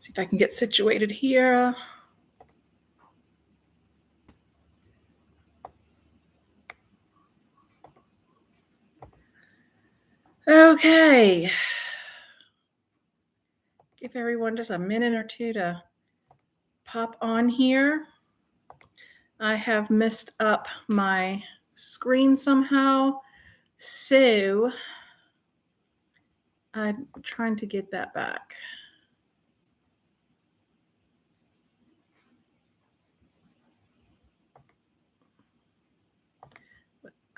See if I can get situated here. Okay. Give everyone just a minute or two to pop on here. I have messed up my screen somehow, so I'm trying to get that back.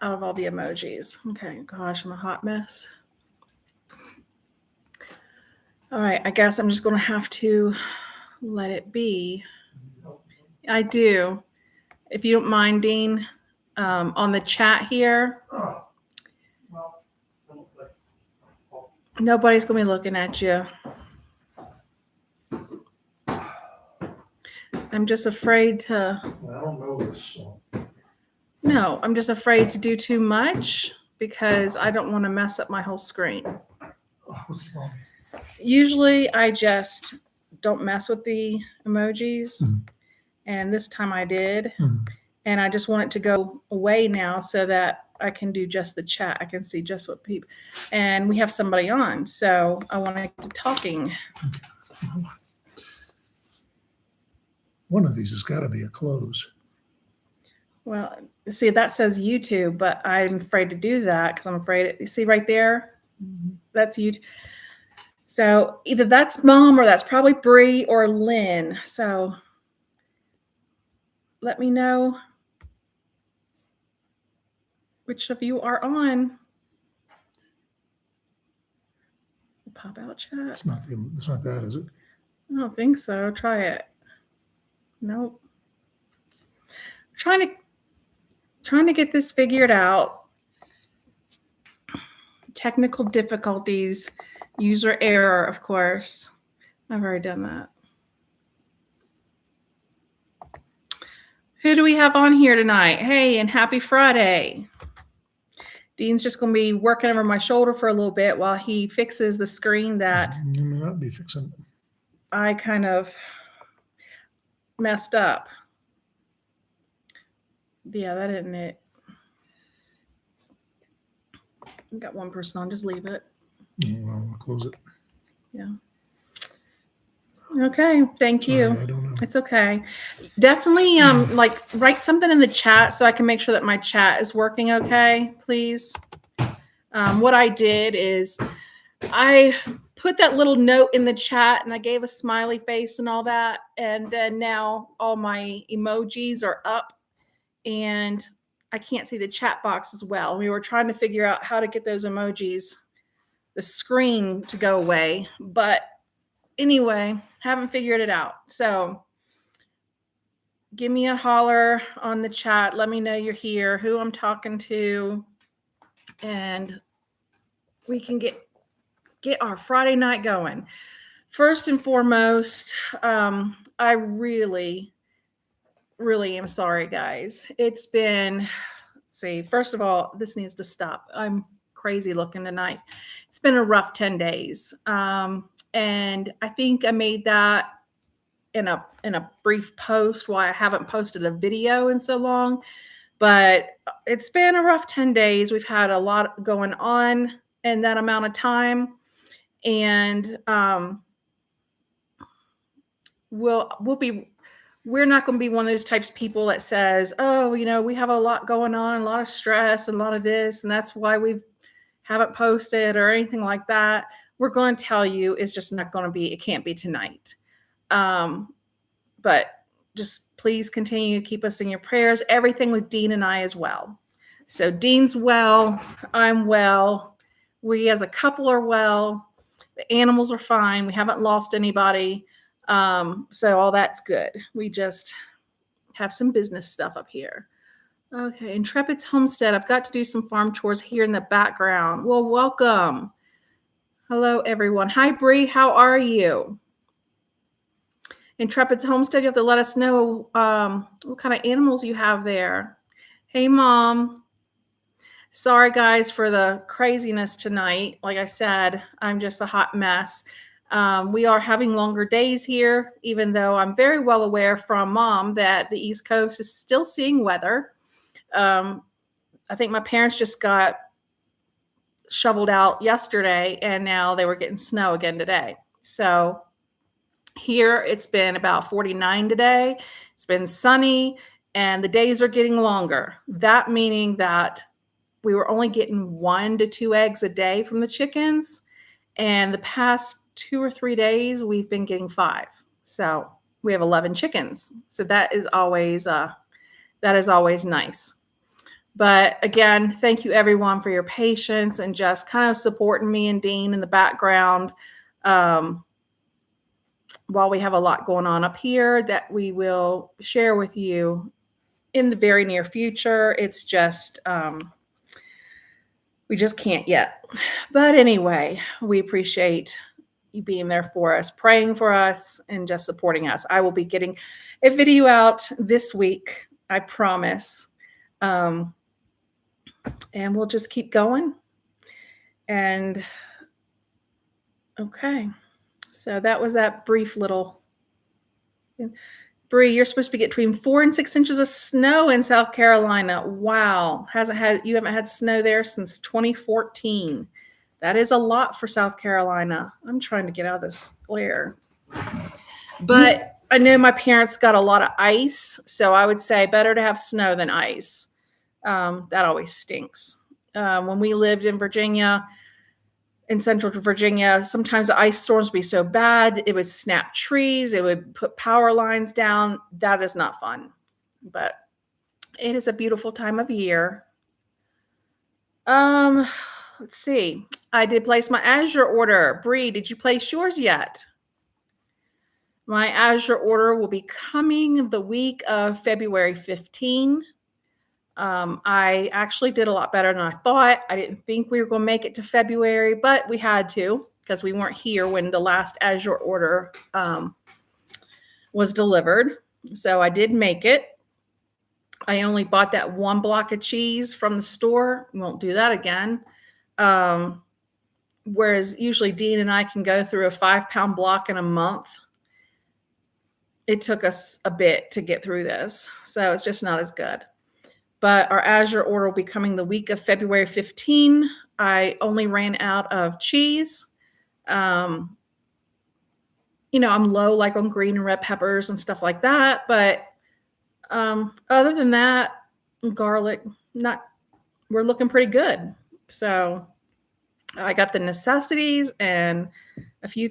Out of all the emojis. Okay, gosh, I'm a hot mess. All right, I guess I'm just going to have to let it be. I do. If you don't mind, Dean, on the chat here. Nobody's going to be looking at you. I'm just afraid to. I don't know this song. No, I'm just afraid to do too much because I don't want to mess up my whole screen. Oh, Usually I just don't mess with the emojis. And this time I did. And I just want it to go away now so that I can do just the chat. I can see just what people, and we have somebody on. So I want to get to talking. One of these has got to be a close. Well, see, that says YouTube, but I'm afraid to do that because I'm afraid, you see right there, that's YouTube. So either that's Mom or that's probably Bree or Lynn. So let me know which of you are on. Pop out chat. It's not that, is it? I don't think so. Try it. Nope. Trying to get this figured out. Technical difficulties, user error, of course. I've already done that. Who do we have on here tonight? Hey, and happy Friday. Dean's just going to be working over my shoulder for a little bit while he fixes the screen that You may not be fixing it. I kind of messed up. Yeah, that isn't it. Got one person on, just leave it. Well, I'll close it. Yeah. Okay, thank you. Sorry, I don't know. It's okay. Definitely like write something in the chat so I can make sure that my chat is working okay, please. What I did is I put that little note in the chat and I gave a smiley face and all that. And then now all my emojis are up and I can't see the chat box as well. We were trying to figure out how to get those emojis, the screen to go away. But anyway, haven't figured it out. So give me a holler on the chat. Let me know you're here, who I'm talking to, and we can get our Friday night going. First and foremost, I really am sorry, guys. It's been, let's see, first of all, this needs to stop. I'm crazy looking tonight. It's been a rough 10 days. And I think I made that in a brief post why I haven't posted a video in so long. But it's been a rough 10 days. We've had a lot going on in that amount of time. And we're not going to be one of those types of people that says, oh, we have a lot going on, a lot of stress and a lot of this, and that's why we haven't posted or anything like that. We're going to tell you it's just not going to be, it can't be tonight. But just please continue to keep us in your prayers. Everything with Dean and I as well. So Dean's well, I'm well. We as a couple are well. The animals are fine. We haven't lost anybody. So all that's good. We just have some business stuff up here. Okay, Intrepid's Homestead. I've got to do some farm chores here in the background. Well, welcome. Hello, everyone. Hi, Bree. How are you? Intrepid's Homestead, you have to let us know what kind of animals you have there. Hey, Mom. Sorry, guys, for the craziness tonight. Like I said, I'm just a hot mess. We are having longer days here, even though I'm very well aware from Mom that the East Coast is still seeing weather. I think my parents just got shoveled out yesterday, and now they were getting snow again today. So here it's been about 49 today. It's been sunny, and the days are getting longer. That meaning that we were only getting 1 to 2 eggs a day from the chickens. And the past 2 or 3 days, we've been getting 5. So we have 11 chickens. So that is always nice. But again, thank you everyone for your patience and just kind of supporting me and Dean in the background while we have a lot going on up here that we will share with you in the very near future. It's just, we just can't yet. But anyway, we appreciate you being there for us, praying for us, and just supporting us. I will be getting a video out this week, I promise. And we'll just keep going. And okay, so that was that brief little. Bree, you're supposed to be getting between 4 and 6 inches of snow in South Carolina. Wow, you haven't had snow there since 2014. That is a lot for South Carolina. I'm trying to get out of this glare. But I know my parents got a lot of ice, so I would say better to have snow than ice. That always stinks. When we lived in Virginia, in central Virginia, sometimes the ice storms would be so bad, it would snap trees, it would put power lines down. That is not fun, but it is a beautiful time of year. Let's see. I did place my Azure order. Bree, did you place yours yet? My Azure order will be coming the week of February 15. I actually did a lot better than I thought. I didn't think we were going to make it to February, but we had to because we weren't here when the last Azure order was delivered. So I did make it. I only bought that 1 block of cheese from the store. Won't do that again. Whereas usually Dean and I can go through a 5-pound block in a month. It took us a bit to get through this. So it's just not as good. But our Azure order will be coming the week of February 15. I only ran out of cheese. I'm low like on green and red peppers and stuff like that. But other than that, garlic, we're looking pretty good. So I got the necessities and a few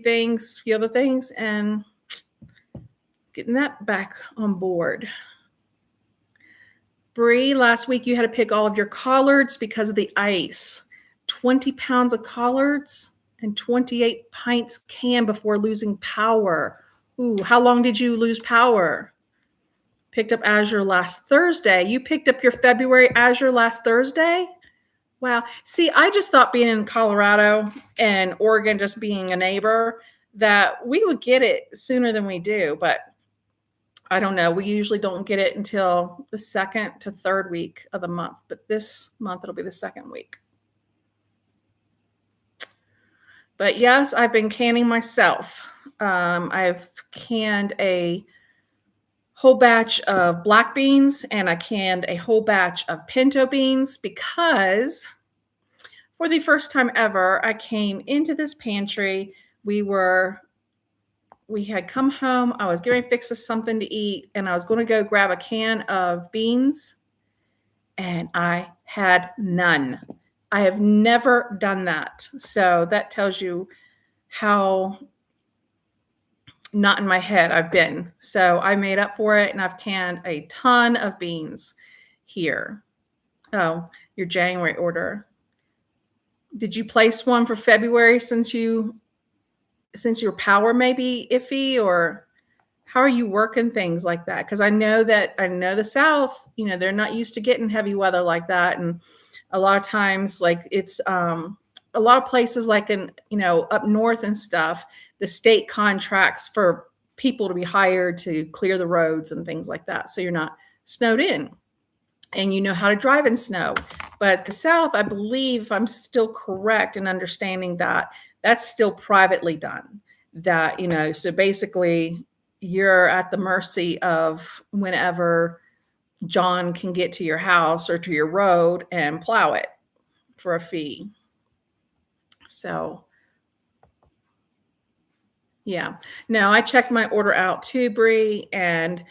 other things, and getting that back on board. Bree, last week you had to pick all of your collards because of the ice. 20 pounds of collards and 28 pints canned before losing power. Ooh, how long did you lose power? Picked up Azure last Thursday. You picked up your February Azure last Thursday? Wow. See, I just thought being in Colorado and Oregon, just being a neighbor, that we would get it sooner than we do, but I don't know. We usually don't get it until the 2nd to 3rd week of the month, but this month it'll be the 2nd week. But yes, I've been canning myself. I've canned a whole batch of black beans and I canned a whole batch of pinto beans because for the first time ever, I came into this pantry. We had come home. I was getting ready to fix us something to eat, and I was going to go grab a can of beans, and I had none. I have never done that. So that tells you how not in my head I've been. So I made up for it, and I've canned a ton of beans here. Oh, your January order. Did you place one for February since your power may be iffy, or how are you working things like that? Because I know the South, they're not used to getting heavy weather like that. And a lot of times, like it's a lot of places like up north and stuff, the state contracts for people to be hired to clear the roads and things like that. So you're not snowed in and you know how to drive in snow. But the South, I believe, if I'm still correct in understanding that, that's still privately done. that, so basically you're at the mercy of whenever John can get to your house or to your road and plow it for a fee. So, yeah. No, I checked my order out too, Bree, and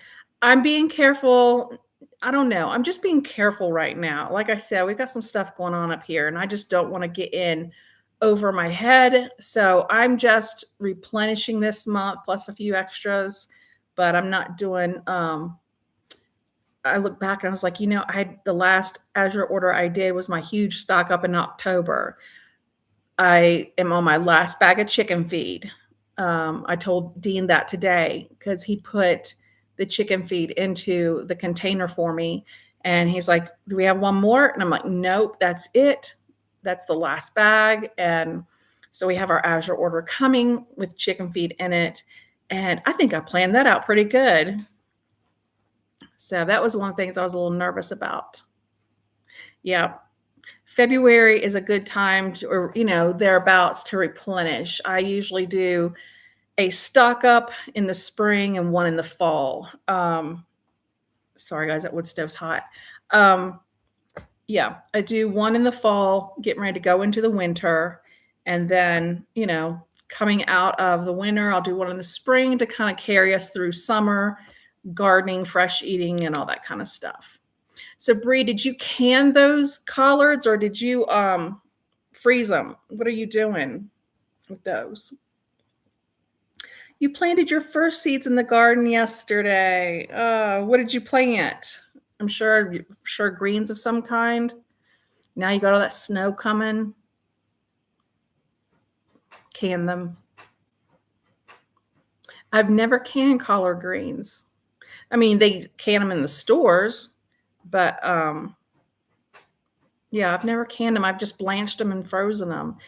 I'm being careful. I don't know. I'm just being careful right now. Like I said, we've got some stuff going on up here, and I just don't want to get in over my head. So I'm just replenishing this month plus a few extras, but I'm not doing I look back and I was like, I had the last Azure order I did was my huge stock up in October. I am on my last bag of chicken feed. I told Dean that today because he put the chicken feed into the container for me. And he's like, do we have one more? And I'm like, nope, that's it. That's the last bag. And so we have our Azure order coming with chicken feed in it. And I think I planned that out pretty good. So that was one of the things I was a little nervous about. Yeah. February is a good time to, or, thereabouts to replenish. I usually do a stock up in the spring and one in the fall. Sorry guys, that wood stove's hot. Yeah, I do one in the fall, getting ready to go into the winter. And then, coming out of the winter, I'll do one in the spring to kind of carry us through summer, gardening, fresh eating, and all that kind of stuff. So Bree, did you can those collards or did you freeze them? What are you doing with those? You planted your first seeds in the garden yesterday. What did you plant? I'm sure greens of some kind. Now you got all that snow coming. Can them. I've never canned collard greens. I mean, they can them in the stores, but yeah, I've never canned them. I've just blanched them and frozen them.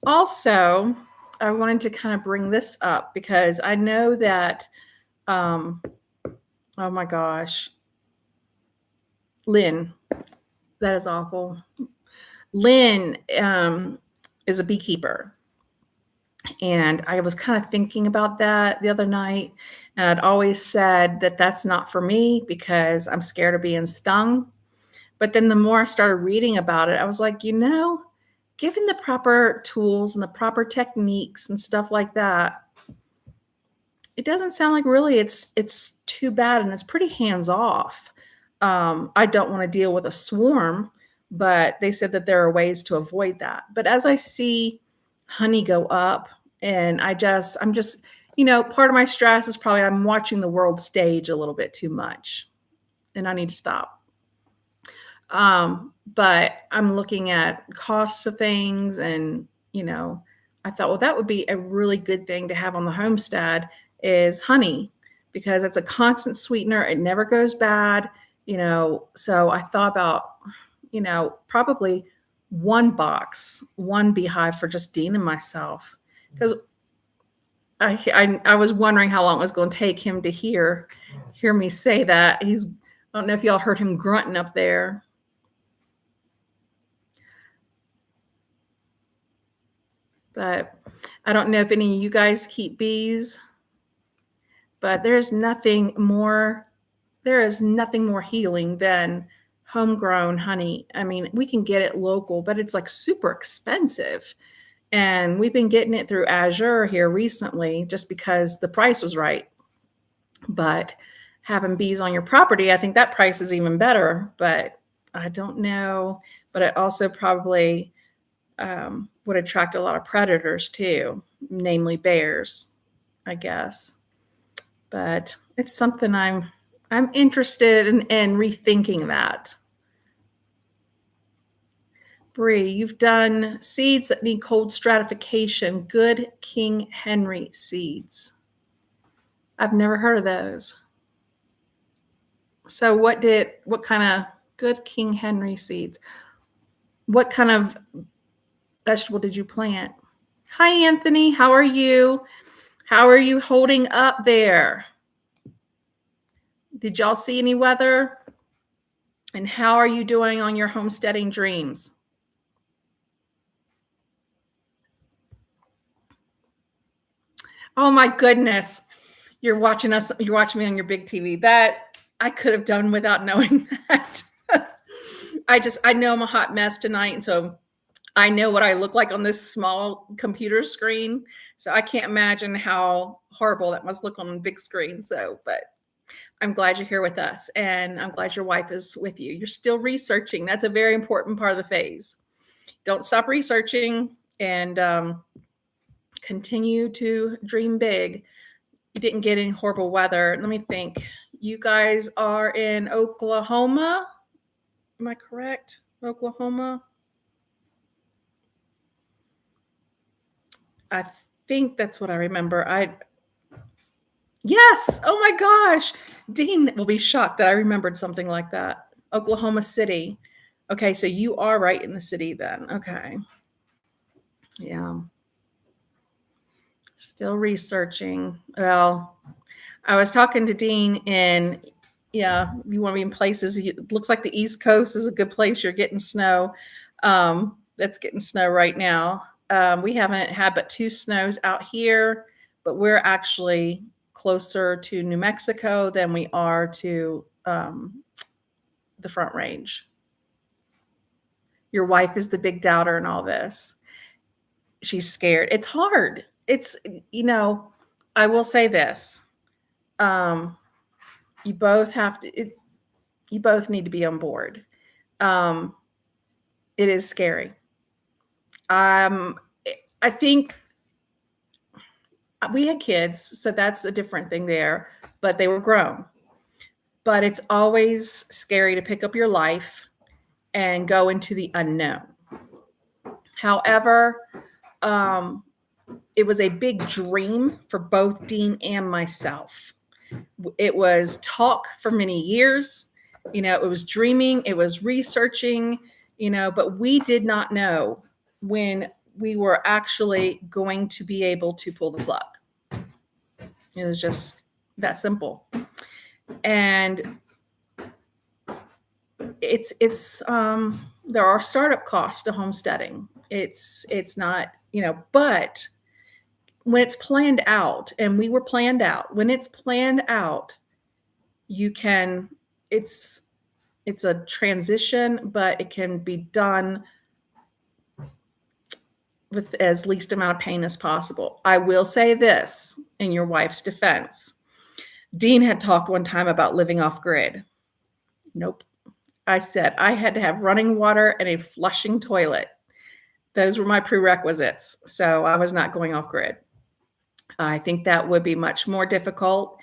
Also, I wanted to kind of bring this up because I know that, oh my gosh, Lynn, that is awful. Lynn is a beekeeper. And I was kind of thinking about that the other night. And I'd always said that that's not for me because I'm scared of being stung. But then the more I started reading about it, I was like, given the proper tools and the proper techniques and stuff like that, it doesn't sound like really it's too bad, and it's pretty hands off. I don't want to deal with a swarm, but they said that there are ways to avoid that. But as I see honey go up, and I'm just, part of my stress is probably I'm watching the world stage a little bit too much, and I need to stop. But I'm looking at costs of things, and I thought, well, that would be a really good thing to have on the homestead is honey, because it's a constant sweetener. It never goes bad, so I thought about, probably one beehive for just Dean and myself, because I was wondering how long it was going to take him to hear me say that. I don't know if y'all heard him grunting up there. But I don't know if any of you guys keep bees, but there is nothing more healing than homegrown honey. I mean, we can get it local, but it's like super expensive. And we've been getting it through Azure here recently just because the price was right. But having bees on your property, I think that price is even better. But I don't know. But it also probably would attract a lot of predators too, namely bears, I guess. But it's something I'm interested in rethinking that. Bree, you've done seeds that need cold stratification. Good King Henry seeds. I've never heard of those. So what kind of Good King Henry seeds? What kind of vegetable did you plant? Hi, Anthony. How are you? How are you holding up there? Did y'all see any weather? And how are you doing on your homesteading dreams? Oh my goodness. You're watching me on your big TV. That I could have done without knowing that. I know I'm a hot mess tonight. And so I know what I look like on this small computer screen. So I can't imagine how horrible that must look on a big screen. So, but I'm glad you're here with us and I'm glad your wife is with you. You're still researching. That's a very important part of the phase. Don't stop researching and continue to dream big. You didn't get any horrible weather. Let me think. You guys are in Oklahoma. Am I correct? Oklahoma? I think that's what I remember. Yes. Oh my gosh. Dean will be shocked that I remembered something like that. Oklahoma City. Okay, so you are right in the city then. Okay. Yeah. Still researching. Well, I was talking to Dean and yeah, you want to be in places. It looks like the East Coast is a good place. You're getting snow. That's getting snow right now. We haven't had but 2 snows out here, but we're actually closer to New Mexico than we are to the Front Range. Your wife is the big doubter in all this. She's scared. It's hard. It's, I will say this. You both have to, you both need to be on board. It is scary. I think we had kids, so that's a different thing there, but they were grown. But it's always scary to pick up your life and go into the unknown. However, it was a big dream for both Dean and myself. It was talk for many years. It was dreaming, it was researching, but we did not know when we were actually going to be able to pull the plug. It was just that simple. And it's there are startup costs to homesteading. It's not, but when it's planned out, and we were planned out, when it's planned out, it's a transition, but it can be done with as least amount of pain as possible. I will say this in your wife's defense. Dean had talked one time about living off grid. Nope. I said I had to have running water and a flushing toilet. Those were my prerequisites. So I was not going off grid. I think that would be much more difficult.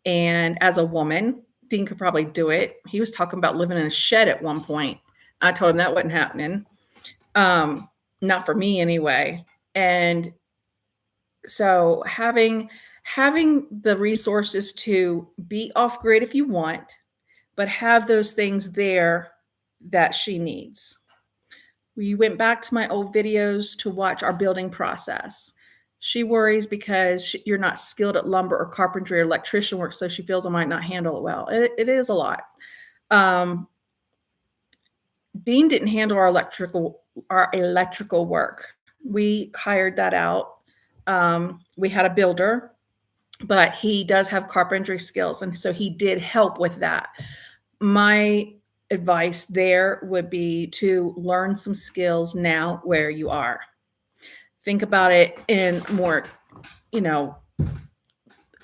And as a woman, Dean could probably do it. He was talking about living in a shed at one point. I told him that wasn't happening. Not for me anyway. And so having the resources to be off grid if you want, but have those things there that she needs. We went back to my old videos to watch our building process. She worries because you're not skilled at lumber or carpentry or electrician work, so she feels I might not handle it well. It is a lot. Dean didn't handle our electrical work. We hired that out. We had a builder, but he does have carpentry skills, and so he did help with that. My advice there would be to learn some skills now where you are. Think about it in more,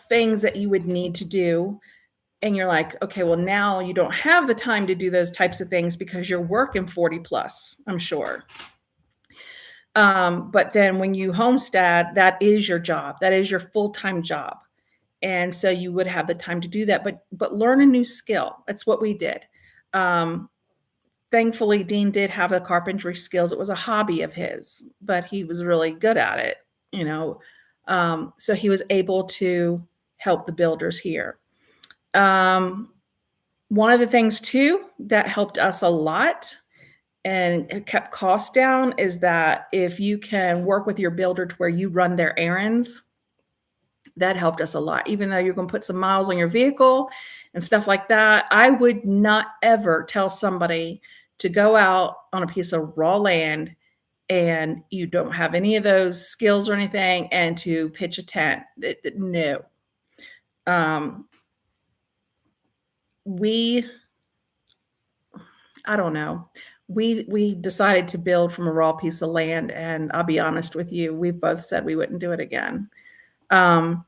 things that you would need to do. And you're like, okay, well, now you don't have the time to do those types of things because you're working 40 plus, I'm sure. But then when you homestead, that is your job. That is your full-time job. And so you would have the time to do that, but learn a new skill. That's what we did. Thankfully, Dean did have the carpentry skills. It was a hobby of his, but he was really good at it, so he was able to help the builders here. One of the things too that helped us a lot and it kept costs down is that if you can work with your builder to where you run their errands, that helped us a lot. Even though you're going to put some miles on your vehicle and stuff like that, I would not ever tell somebody to go out on a piece of raw land and you don't have any of those skills or anything, and to pitch a tent, no. Um, we, I don't know. We decided to build from a raw piece of land, and I'll be honest with you, we've both said we wouldn't do it again. Um,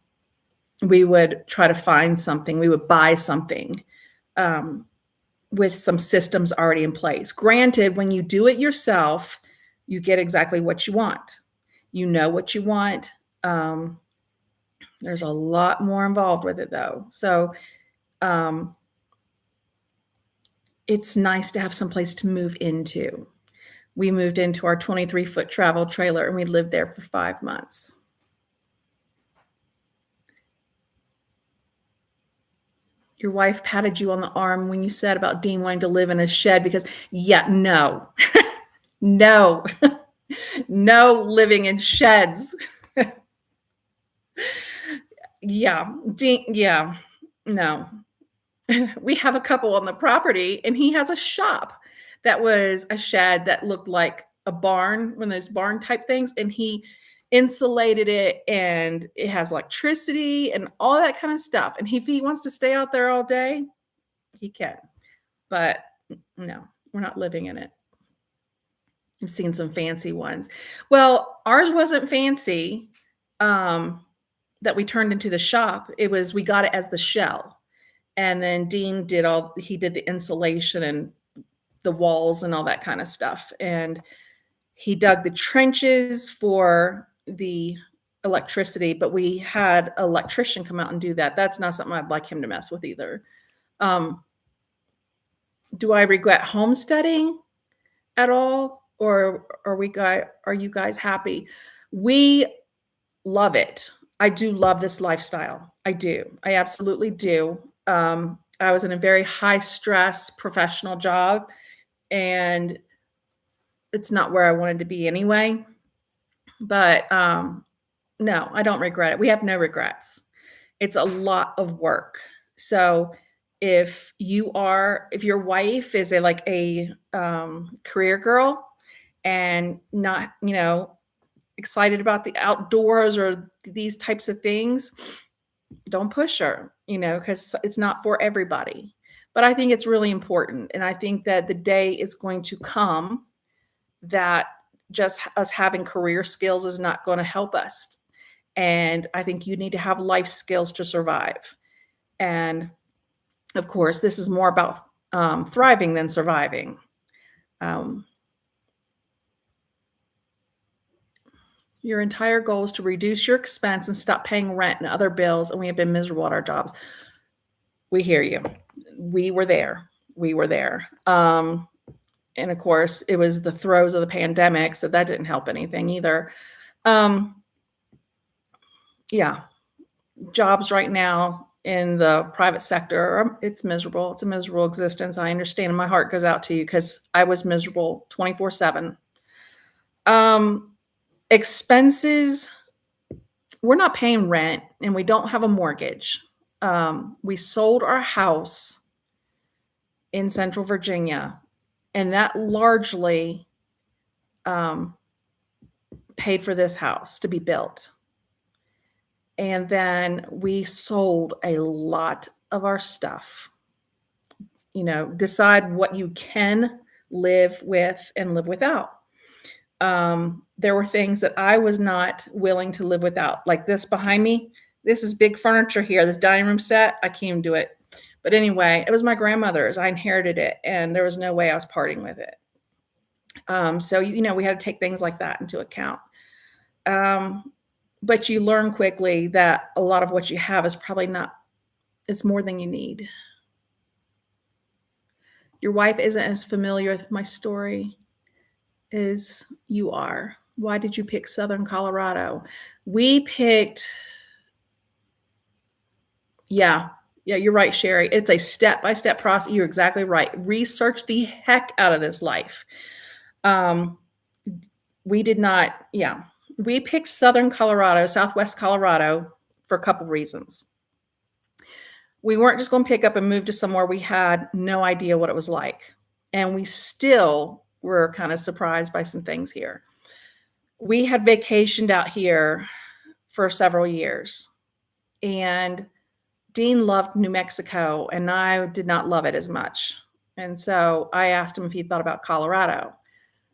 we would try to find something. We would buy something um, with some systems already in place. Granted, when you do it yourself, you get exactly what you want. You know what you want. There's a lot more involved with it, though. So um, it's nice to have some place to move into. We moved into our 23-foot travel trailer, and we lived there for 5 months. Your wife patted you on the arm when you said about Dean wanting to live in a shed because, yeah, no, no, no living in sheds. Yeah, Dean, yeah, no. We have a couple on the property, and he has a shop that was a shed that looked like a barn, one of those barn type things, and he insulated it, and it has electricity and all that kind of stuff. And if he wants to stay out there all day, he can. But no, we're not living in it. I've seen some fancy ones. Well, ours wasn't fancy that we turned into the shop. It was, we got it as the shell. And then Dean he did the insulation and the walls and all that kind of stuff. And he dug the trenches for the electricity, but we had an electrician come out and do that. That's not something I'd like him to mess with either. Do I regret homesteading at all? Or are you guys happy? We love it. I do love this lifestyle. I do. I absolutely do. I was in a very high stress professional job, and it's not where I wanted to be anyway. But no, I don't regret it. We have no regrets. It's a lot of work. So if your wife is a career girl and not, excited about the outdoors or these types of things, don't push her, because it's not for everybody. But I think it's really important. And I think that the day is going to come that just us having career skills is not going to help us. And I think you need to have life skills to survive. And of course, this is more about thriving than surviving. Your entire goal is to reduce your expense and stop paying rent and other bills, and we have been miserable at our jobs. We hear you. We were there. And of course, it was the throes of the pandemic, so that didn't help anything either. Yeah, jobs right now in the private sector, it's miserable. It's a miserable existence. I understand, and my heart goes out to you because I was miserable 24/7. Expenses, we're not paying rent, and we don't have a mortgage. We sold our house in Central Virginia, and that largely paid for this house to be built. And then we sold a lot of our stuff. Decide what you can live with and live without. There were things that I was not willing to live without, like this behind me. This is big furniture here, this dining room set. I can't even do it. But anyway, it was my grandmother's. I inherited it, and there was no way I was parting with it. So, we had to take things like that into account. But you learn quickly that a lot of what you have is probably not, it's more than you need. Your wife isn't as familiar with my story as you are. Why did you pick Southern Colorado? We picked, yeah, you're right, Sherry. It's a step-by-step process. You're exactly right. Research the heck out of this life. We did not, we picked Southern Colorado, Southwest Colorado for a couple reasons. We weren't just going to pick up and move to somewhere we had no idea what it was like. And we still were kind of surprised by some things here. we had vacationed out here for several years, and Dean loved New Mexico, and I did not love it as much. And so I asked him if he thought about Colorado.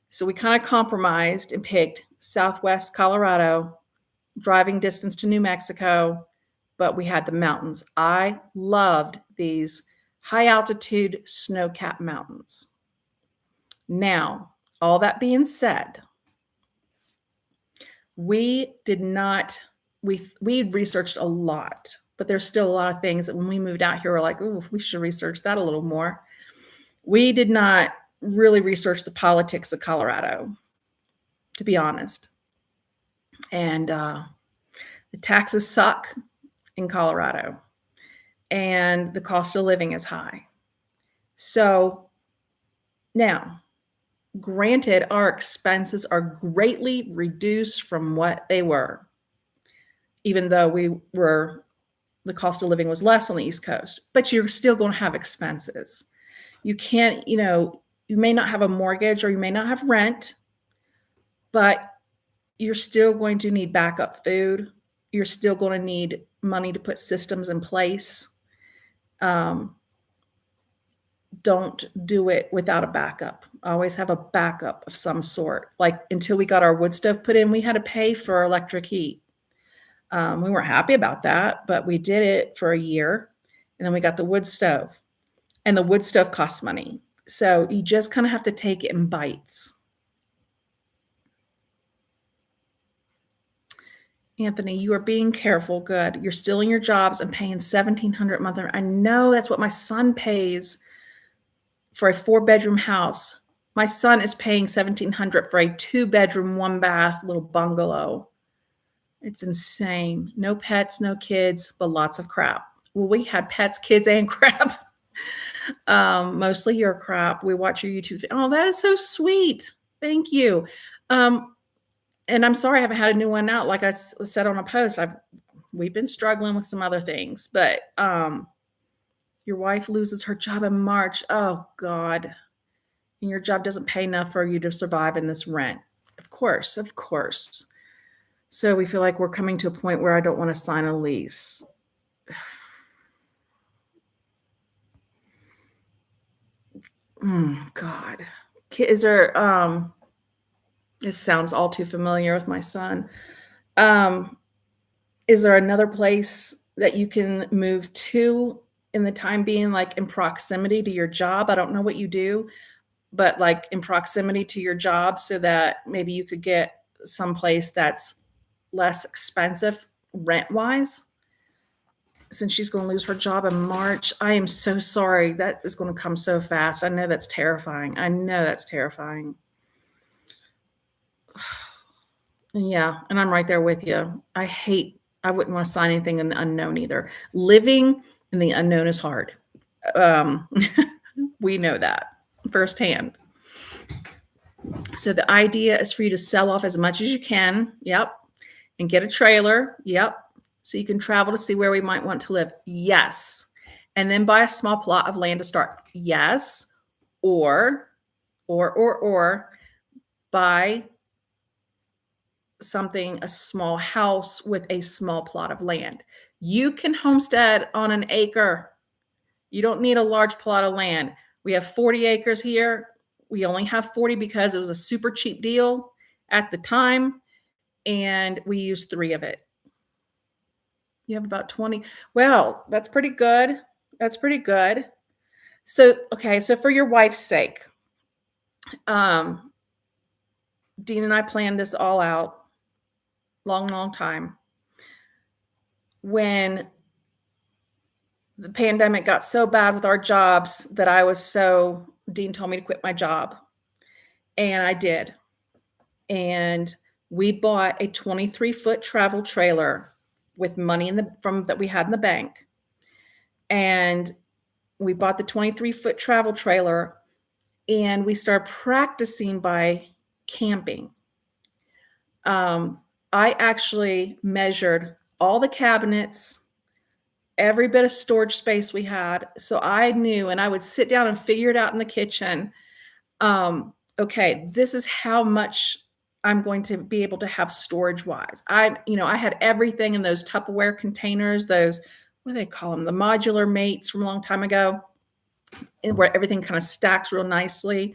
So we kind of compromised and picked Southwest Colorado, driving distance to New Mexico, but we had the mountains. I loved these high altitude snow capped mountains. Now, all that being said, we did not, we researched a lot, but there's still a lot of things that when we moved out here, we're like, oh, we should research that a little more. We did not really research the politics of Colorado, to be honest. And the taxes suck in Colorado, and the cost of living is high. So now, granted, our expenses are greatly reduced from what they were, even though the cost of living was less on the East Coast, but you're still going to have expenses. You can't, you may not have a mortgage or you may not have rent, but you're still going to need backup food. You're still going to need money to put systems in place. Don't do it without a backup. Always have a backup of some sort. Like until we got our wood stove put in, we had to pay for electric heat. We weren't happy about that, but we did it for a year. And then we got the wood stove. And the wood stove costs money. So you just kind of have to take it in bites. Anthony, you are being careful. Good. You're still in your jobs and paying $1,700 a month. I know that's what my son pays for a 4-bedroom house. My son is paying $1,700 for a 2-bedroom, 1-bath little bungalow. It's insane. No pets, no kids, but lots of crap. Well, we had pets, kids, and crap. Mostly your crap. We watch your YouTube. Oh, that is so sweet. Thank you. And I'm sorry I haven't had a new one out. Like I said on a post, we've been struggling with some other things, but your wife loses her job in March. Oh God. And your job doesn't pay enough for you to survive in this rent. Of course. So we feel like we're coming to a point where I don't want to sign a lease. God. Is there, this sounds all too familiar with my son. Is there another place that you can move to in the time being, like in proximity to your job? I don't know what you do, but like in proximity to your job so that maybe you could get someplace that's less expensive rent-wise. Since she's going to lose her job in March, I am so sorry. That is going to come so fast. I know that's terrifying. Yeah, and I'm right there with you. I wouldn't want to sign anything in the unknown either. Living in the unknown is hard. We know that firsthand. So the idea is for you to sell off as much as you can. Yep. And get a trailer. Yep. So you can travel to see where we might want to live. Yes. And then buy a small plot of land to start. Yes. Or buy a small house with a small plot of land. You can homestead on an acre. You don't need a large plot of land. We have 40 acres here. We only have 40 because it was a super cheap deal at the time, and we used 3 of it. You have about 20. Well, that's pretty good. So, okay, so for your wife's sake, Dean and I planned this all out long time. When the pandemic got so bad with our jobs that Dean told me to quit my job. And I did. And we bought a 23-foot travel trailer with money that we had in the bank. And we bought the 23-foot travel trailer and we started practicing by camping. I actually measured all the cabinets, every bit of storage space we had. So I knew, and I would sit down and figure it out in the kitchen. Okay, this is how much I'm going to be able to have storage wise. I had everything in those Tupperware containers, those, what do they call them? The modular mates from a long time ago, where everything kind of stacks real nicely.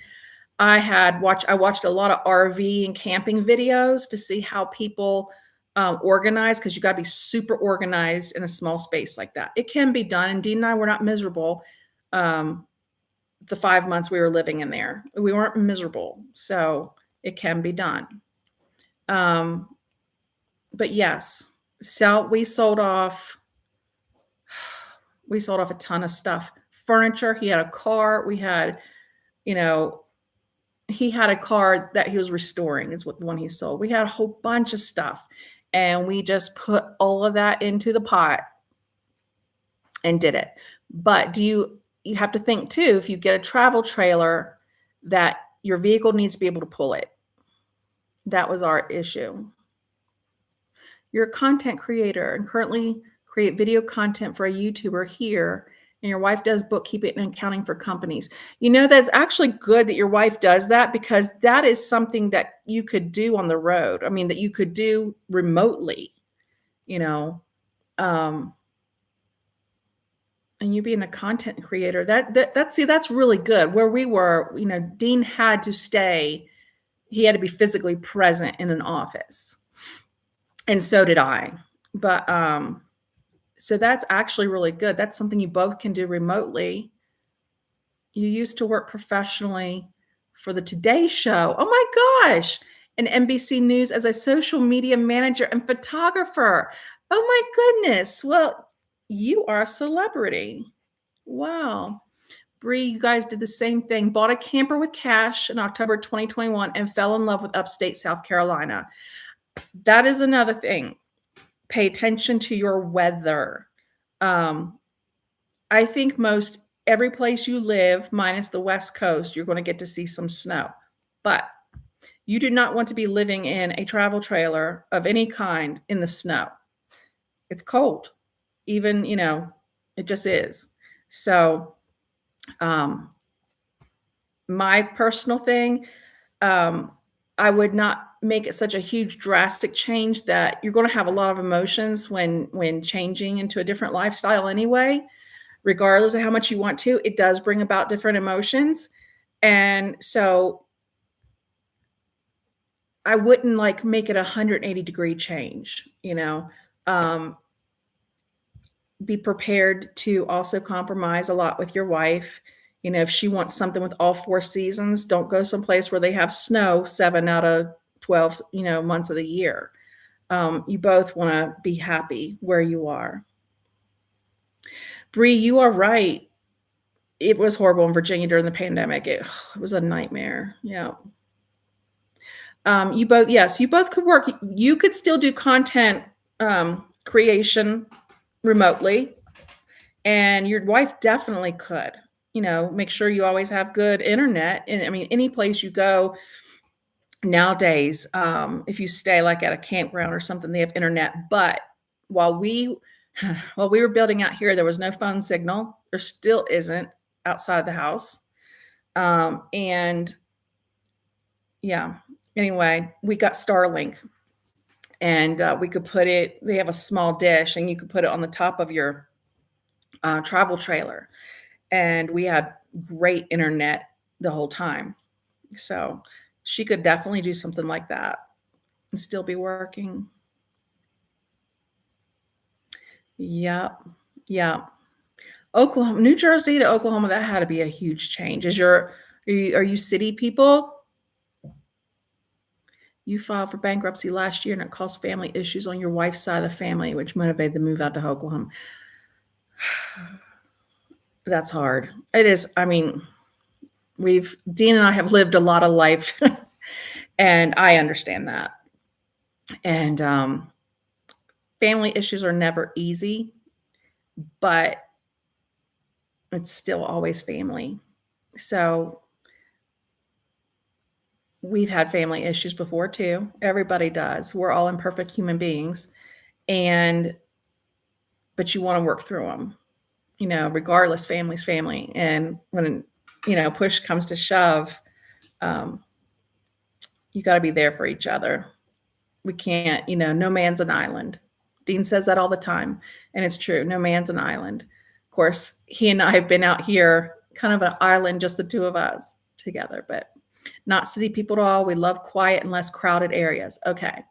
I watched a lot of RV and camping videos to see how people organize, because you got to be super organized in a small space like that. It can be done, and Dean and I were not miserable. The 5 months we were living in there, we weren't miserable, so it can be done. But yes, we sold off a ton of stuff. Furniture. He had a car. He had a car that he was restoring, is what the one he sold. We had a whole bunch of stuff, and we just put all of that into the pot and did it. But you have to think too, if you get a travel trailer, that your vehicle needs to be able to pull it. That was our issue. You're a content creator and currently create video content for a YouTuber here, and your wife does bookkeeping and accounting for companies. That's actually good that your wife does that, because that is something that you could do on the road. I mean, that you could do remotely, and you being a content creator, that's really good. Where we were, Dean had to stay. He had to be physically present in an office. And so did I. But so that's actually really good. That's something you both can do remotely. You used to work professionally for the Today Show. Oh my gosh. And NBC News as a social media manager and photographer. Oh my goodness. Well, you are a celebrity. Wow. Bree, you guys did the same thing. Bought a camper with cash in October 2021 and fell in love with upstate South Carolina. That is another thing. Pay attention to your weather. I think most every place you live, minus the West Coast, you're going to get to see some snow. But you do not want to be living in a travel trailer of any kind in the snow. It's cold. Even, it just is. So, my personal thing, I would not make it such a huge drastic change that you're going to have a lot of emotions when changing into a different lifestyle anyway. Regardless of how much you want to, it does bring about different emotions. And so I wouldn't make it a 180-degree change, be prepared to also compromise a lot with your wife. If she wants something with all 4 seasons, don't go someplace where they have snow 7 out of 12, months of the year. You both want to be happy where you are. Bree, you are right. It was horrible in Virginia during the pandemic. It was a nightmare. Yeah. You both could work. You could still do content creation remotely, and your wife definitely could. Make sure you always have good internet. And I mean, any place you go nowadays, if you stay at a campground or something, they have internet. But while we were building out here, there was no phone signal. There still isn't outside the house. And yeah, anyway, we got Starlink, and we could they have a small dish, and you could put it on the top of your travel trailer. And we had great internet the whole time. So she could definitely do something like that and still be working. Yep. Yeah. Oklahoma, New Jersey to Oklahoma, that had to be a huge change. Are you city people? You filed for bankruptcy last year and it caused family issues on your wife's side of the family, which motivated the move out to Oklahoma. That's hard. It is. I mean, Dean and I have lived a lot of life and I understand that. And family issues are never easy, but it's still always family. So we've had family issues before too. Everybody does. We're all imperfect human beings. But you want to work through them, regardless, family's family. And when, push comes to shove, You got to be there for each other. We can't, no man's an island. Dean says that all the time, and it's true. No man's an island. Of course, he and I have been out here, kind of an island, just the two of us together, but not city people at all. We love quiet and less crowded areas. Okay.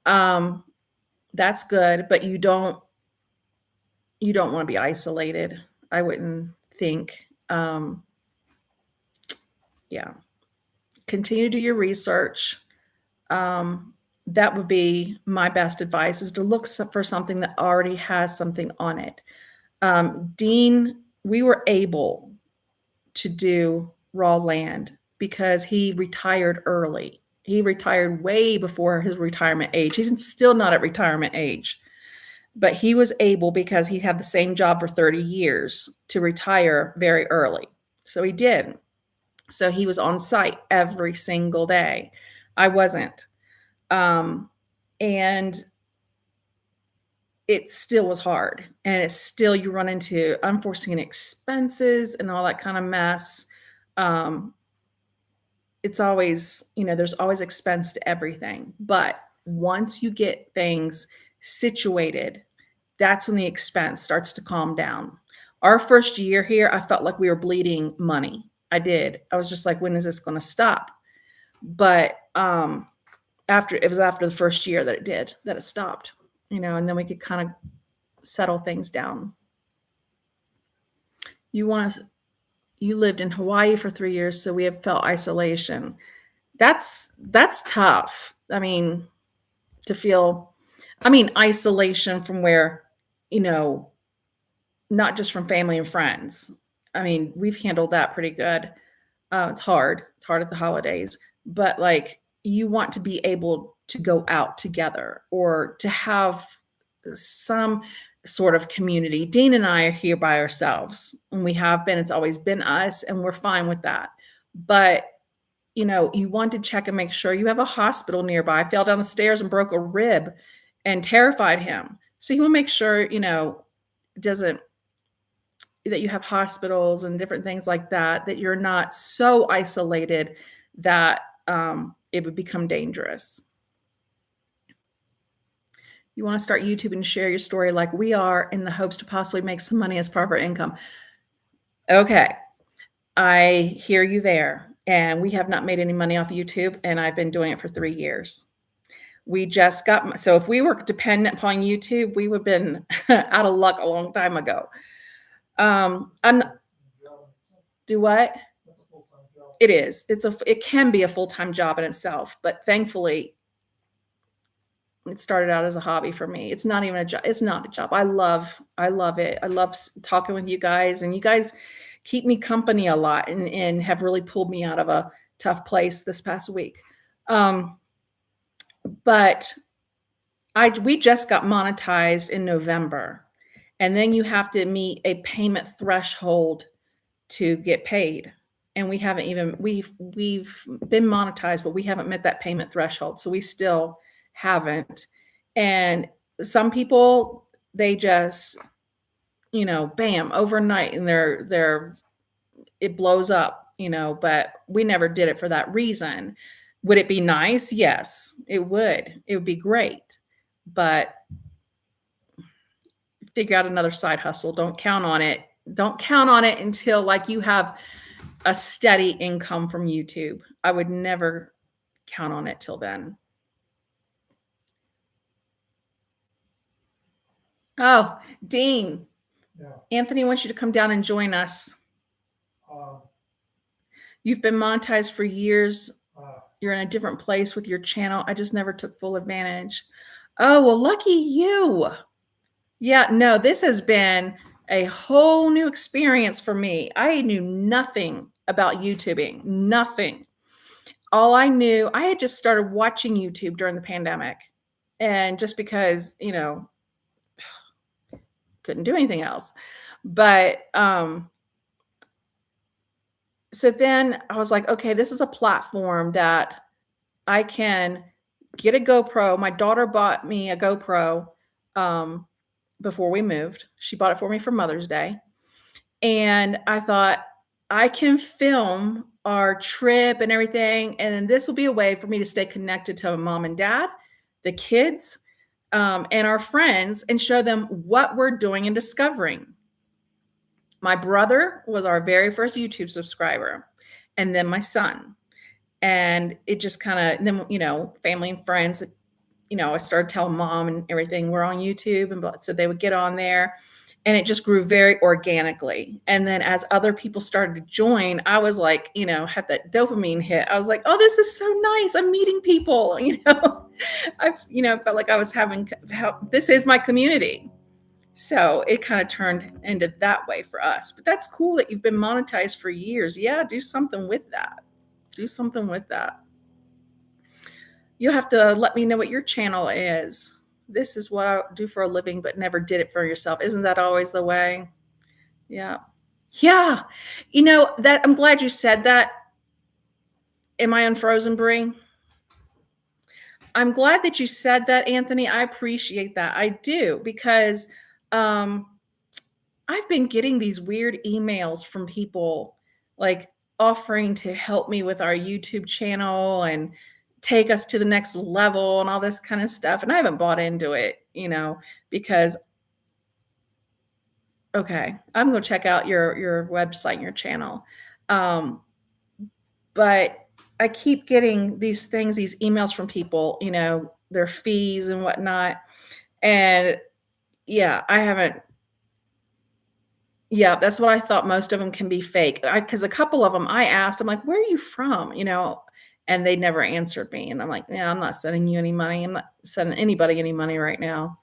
That's good, but you don't want to be isolated. I wouldn't think. Yeah. Continue to do your research. That would be my best advice, is to look for something that already has something on it. Dean, we were able to do raw land because he retired early. He retired way before his retirement age. He's still not at retirement age, but he was able, because he had the same job for 30 years, to retire very early. So he did. So he was on site every single day. I wasn't. And it still was hard. And it's still, you run into unforeseen expenses and all that kind of mess. It's always, there's always expense to everything. But once you get things situated, that's when the expense starts to calm down. Our first year here, I felt like we were bleeding money. I did. I was just like, when is this going to stop? But after the first year that it stopped, and then we could kind of settle things down. You lived in Hawaii for 3 years, so we have felt isolation. That's tough. I mean, isolation from where, not just from family and friends. I mean, we've handled that pretty good. It's hard. It's hard at the holidays, but like, you want to be able to go out together or to have some sort of community. Dean and I are here by ourselves, and we have been. It's always been us, and we're fine with that. But you want to check and make sure you have a hospital nearby. I fell down the stairs and broke a rib and terrified him. So you want to make sure, that you have hospitals and different things like that, that you're not so isolated that it would become dangerous. You want to start YouTube and share your story like we are, in the hopes to possibly make some money as part of our income. Okay. I hear you there. And we have not made any money off YouTube, and I've been doing it for 3 years. So if we were dependent upon YouTube, we would have been out of luck a long time ago. Do what? It is. It can be a full-time job in itself, but thankfully it started out as a hobby for me. It's not even a job. It's not a job. I love it. I love talking with you guys, and you guys keep me company a lot, and have really pulled me out of a tough place this past week. But we just got monetized in November, and then you have to meet a payment threshold to get paid. And we've been monetized, but we haven't met that payment threshold. So we still haven't. And some people, they just, bam, overnight, and it blows up, but we never did it for that reason. Would it be nice? Yes, it would. It would be great. But figure out another side hustle. Don't count on it. Don't count on it until like you have a steady income from YouTube. I would never count on it till then. Oh, Dean. Yeah. Anthony wants you to come down and join us. You've been monetized for years. You're in a different place with your channel. I just never took full advantage. Oh, well, lucky you. Yeah, no, this has been a whole new experience for me. I knew nothing about YouTubing, nothing. All I knew, I had just started watching YouTube during the pandemic. And just because, couldn't do anything else. But so then I was like, okay, this is a platform that I can get a GoPro. My daughter bought me a GoPro before we moved. She bought it for me for Mother's Day. And I thought, I can film our trip and everything. And this will be a way for me to stay connected to mom and dad, the kids, and our friends, and show them what we're doing and discovering. My brother was our very first YouTube subscriber, and then my son. And it just kind of, then, family and friends, I started telling mom and everything, we're on YouTube. And so they would get on there, and it just grew very organically. And then as other people started to join, I was like, had that dopamine hit. I was like, oh, this is so nice. I'm meeting people, I, felt like I was this is my community. So it kind of turned into that way for us. But that's cool that you've been monetized for years. Yeah, do something with that. Do something with that. You'll have to let me know what your channel is. This is what I do for a living, but never did it for yourself. Isn't that always the way? Yeah. Yeah. That I'm glad you said that. Am I unfrozen, Brie? I'm glad that you said that, Anthony. I appreciate that. I do, because I've been getting these weird emails from people like offering to help me with our YouTube channel and take us to the next level and all this kind of stuff. And I haven't bought into it, because, okay, I'm going to check out your website and your channel. But I keep getting these emails from people, their fees and whatnot. And yeah, I haven't. Yeah, that's what I thought. Most of them can be fake. Because a couple of them I asked, I'm like, where are you from? And they never answered me. And I'm like, yeah, I'm not sending you any money. I'm not sending anybody any money right now.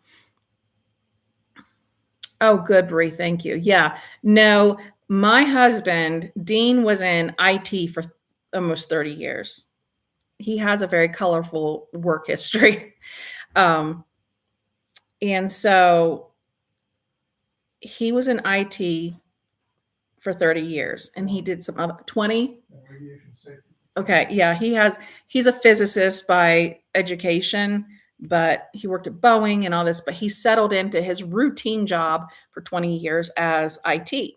Oh, good, Brie. Thank you. Yeah. No, my husband, Dean, was in IT for almost 30 years. He has a very colorful work history. And so he was in IT for 30 years, and he did some other 20. Okay. Yeah. He's a physicist by education, but he worked at Boeing and all this, but he settled into his routine job for 20 years as IT.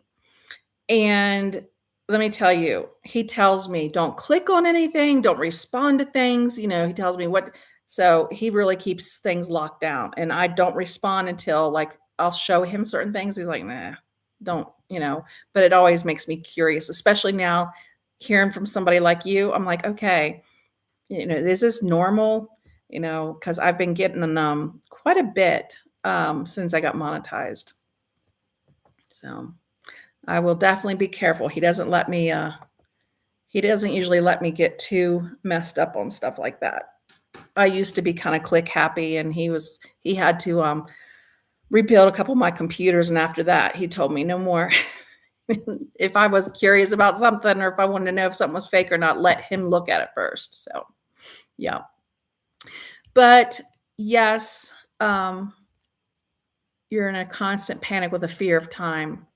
And let me tell you, he tells me, don't click on anything, don't respond to things. He tells me so he really keeps things locked down, and I don't respond until I'll show him certain things. He's like, nah, don't, but it always makes me curious, especially now hearing from somebody like you. I'm like, okay, is this normal? Because I've been getting quite a bit since I got monetized. So I will definitely be careful. He doesn't usually let me get too messed up on stuff like that. I used to be kind of click happy, and he had to rebuild a couple of my computers. And after that, he told me no more. If I was curious about something, or if I wanted to know if something was fake or not, let him look at it first. So, yeah. But yes, you're in a constant panic with a fear of time.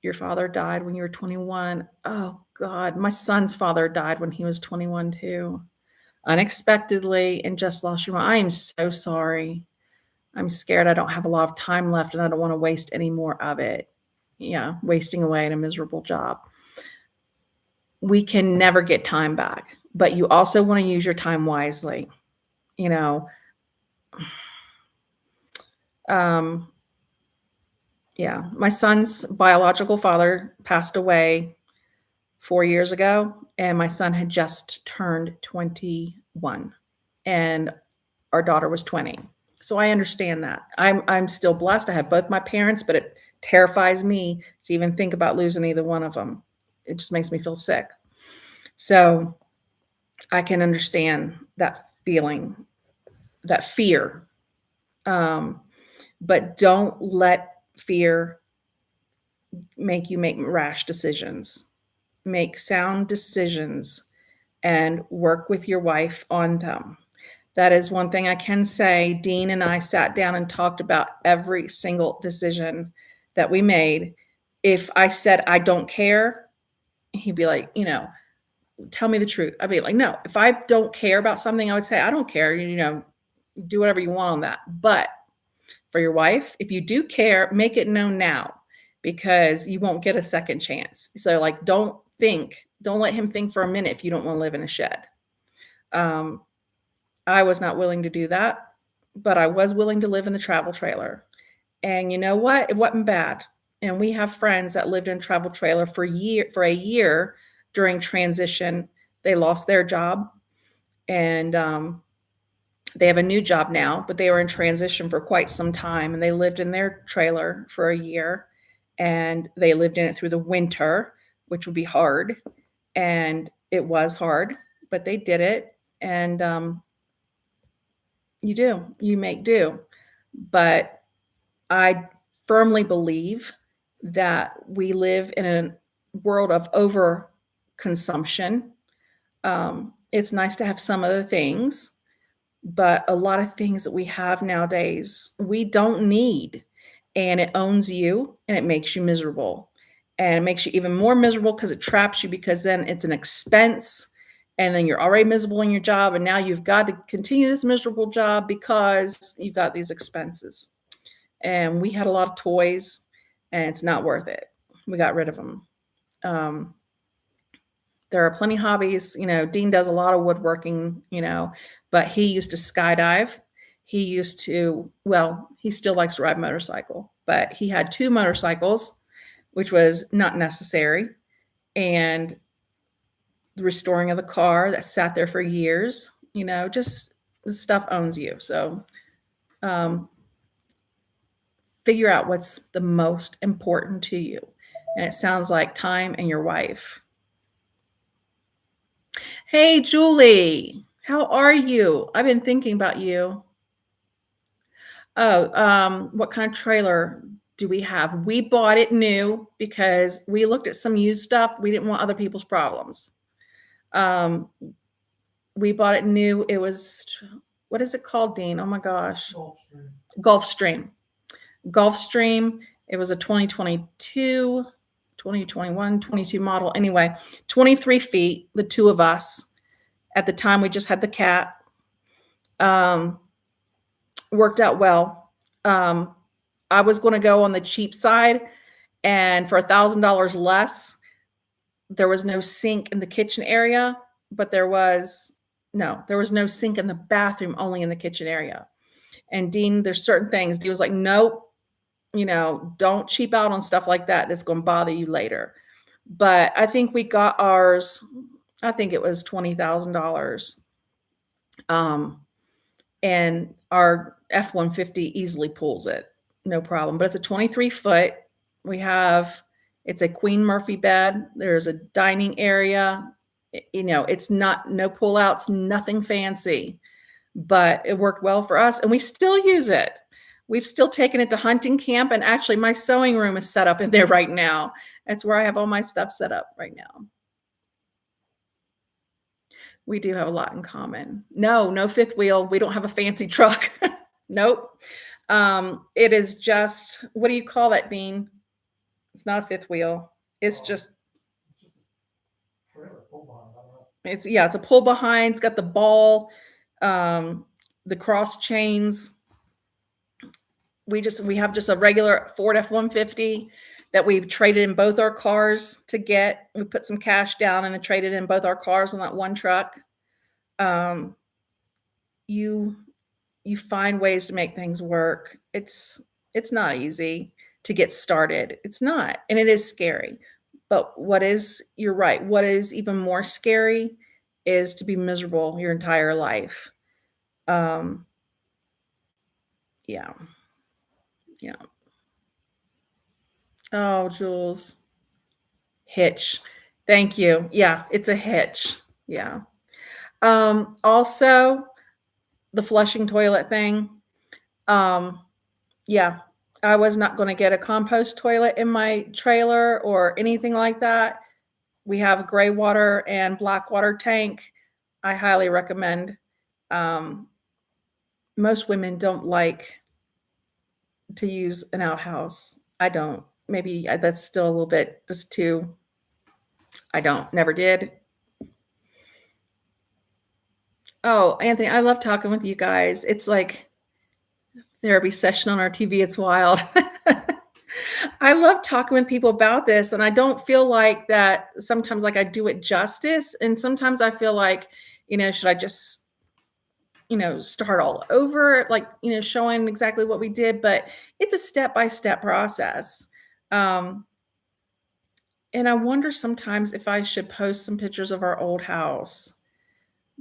Your father died when you were 21. Oh, God. My son's father died when he was 21, too. Unexpectedly, and just lost your mind. I am so sorry. I'm scared I don't have a lot of time left, and I don't want to waste any more of it. Yeah, wasting away in a miserable job. We can never get time back, but you also want to use your time wisely. Yeah, my son's biological father passed away 4 years ago, and my son had just turned 21, and our daughter was 20. So I understand that. I'm still blessed. I have both my parents, but it terrifies me to even think about losing either one of them. It just makes me feel sick. So I can understand that feeling, that fear. But don't let fear make you make rash decisions. Make sound decisions and work with your wife on them. That is one thing I can say. Dean and I sat down and talked about every single decision that we made. If I said, I don't care, he'd be like, tell me the truth. I'd be like, no, if I don't care about something, I would say, I don't care, do whatever you want on that. But for your wife, if you do care, make it known now, because you won't get a second chance. So don't Don't let him think for a minute if you don't want to live in a shed. I was not willing to do that, but I was willing to live in the travel trailer. And you know what? It wasn't bad. And we have friends that lived in a travel trailer for a year during transition. They lost their job, and they have a new job now, but they were in transition for quite some time, and they lived in their trailer for a year, and they lived in it through the winter, which would be hard. And it was hard, but they did it. And you make do. But I firmly believe that we live in a world of over consumption. It's nice to have some other things, but a lot of things that we have nowadays, we don't need. And it owns you and it makes you miserable. And it makes you even more miserable because it traps you, because then it's an expense. And then you're already miserable in your job. And now you've got to continue this miserable job because you've got these expenses. And we had a lot of toys, and it's not worth it. We got rid of them. There are plenty of hobbies. Dean does a lot of woodworking, but he used to skydive. He used to, well, he still likes to ride a motorcycle, but he had 2 motorcycles, which was not necessary. And the restoring of the car that sat there for years, just the stuff owns you. So figure out what's the most important to you. And it sounds like time and your wife. Hey, Julie, how are you? I've been thinking about you. Oh, what kind of trailer do we have? We bought it new because we looked at some used stuff. We didn't want other people's problems. We bought it new. It was, what is it called, Dean? Oh my gosh. Gulfstream. It was a 2022, 2021, 22 model. Anyway, 23 feet, the 2 of us. At the time, we just had the cat. Worked out well. I was going to go on the cheap side, and for $1,000 less, there was no sink in the kitchen area, but there was no sink in the bathroom, only in the kitchen area. And Dean, there's certain things. Dean was like, nope, don't cheap out on stuff like that. That's going to bother you later. But I think we got ours, I think it was $20,000. And our F-150 easily pulls it, no problem. But it's a 23 foot. It's a Queen Murphy bed. There's a dining area. It's no pullouts, nothing fancy, but it worked well for us, and we still use it. We've still taken it to hunting camp, and actually my sewing room is set up in there right now. That's where I have all my stuff set up right now. We do have a lot in common. No fifth wheel. We don't have a fancy truck. Nope. It is just, what do you call that, Dean? It's not a fifth wheel. It's just, it's a pull behind. It's got the ball, the cross chains. We have just a regular Ford F-150 that we've traded in both our cars to get. We put some cash down and then traded in both our cars on that one truck. You find ways to make things work. It's not easy to get started. It's not, and it is scary. But you're right. What is even more scary is to be miserable your entire life. Yeah. Oh, Jules. Hitch. Thank you. Yeah, it's a hitch. Yeah. Also, the flushing toilet thing. Yeah, I was not going to get a compost toilet in my trailer or anything like that. We have gray water and black water tank. I highly recommend. Most women don't like to use an outhouse. I don't. Maybe that's still a little bit just too. I don't. Never did. Oh, Anthony, I love talking with you guys. It's like therapy session on our TV. It's wild. I love talking with people about this, and I don't feel like that sometimes like I do it justice. And sometimes I feel like, should I just, start all over, like, showing exactly what we did, but it's a step-by-step process. Um, and I wonder sometimes if I should post some pictures of our old house,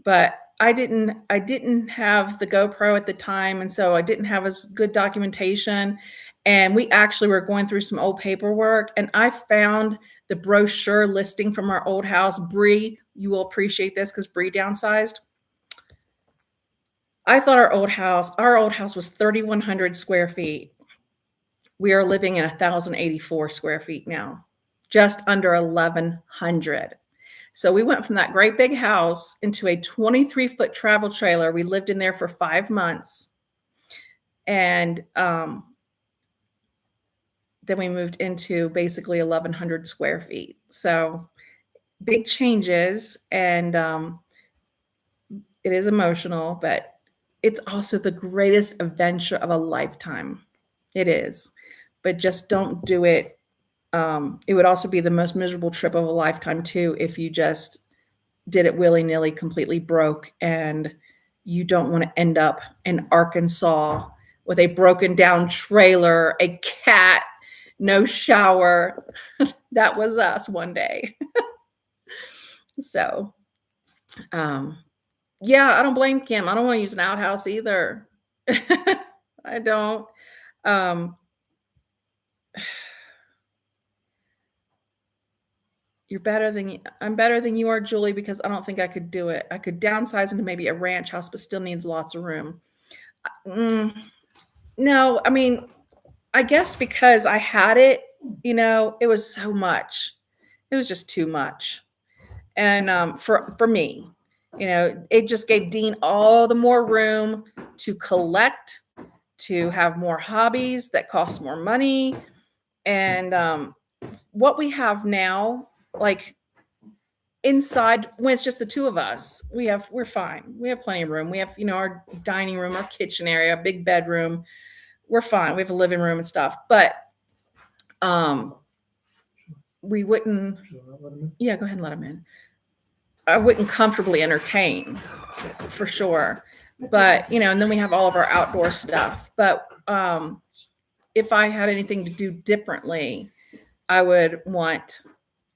but I didn't have the GoPro at the time, and so I didn't have as good documentation. And we actually were going through some old paperwork, and I found the brochure listing from our old house. Bree, you will appreciate this because Bree downsized. I thought our old house was 3,100 square feet. We are living in 1,084 square feet now, just under 1,100. So we went from that great big house into a 23-foot travel trailer. We lived in there for 5 months. And then we moved into basically 1,100 square feet. So big changes. And it is emotional, but it's also the greatest adventure of a lifetime. It is. But just don't do it. It would also be the most miserable trip of a lifetime, too, if you just did it willy-nilly, completely broke, and you don't want to end up in Arkansas with a broken down trailer, a cat, no shower. That was us one day. So, yeah, I don't blame Kim. I don't want to use an outhouse either. I don't. Um, I'm better than you are, Julie, because I don't think I could do it. I could downsize into maybe a ranch house, but still needs lots of room. No, I mean, I guess because I had it, it was so much. It was just too much. And for me, it just gave Dean all the more room to collect, to have more hobbies that cost more money. And what we have now, like inside, when it's just the two of us, we're fine. We have plenty of room. We have, our dining room, our kitchen area, big bedroom. We're fine. We have a living room and stuff. But we wouldn't. Yeah, go ahead and let him in. I wouldn't comfortably entertain, for sure. But, and then we have all of our outdoor stuff. But if I had anything to do differently, I would want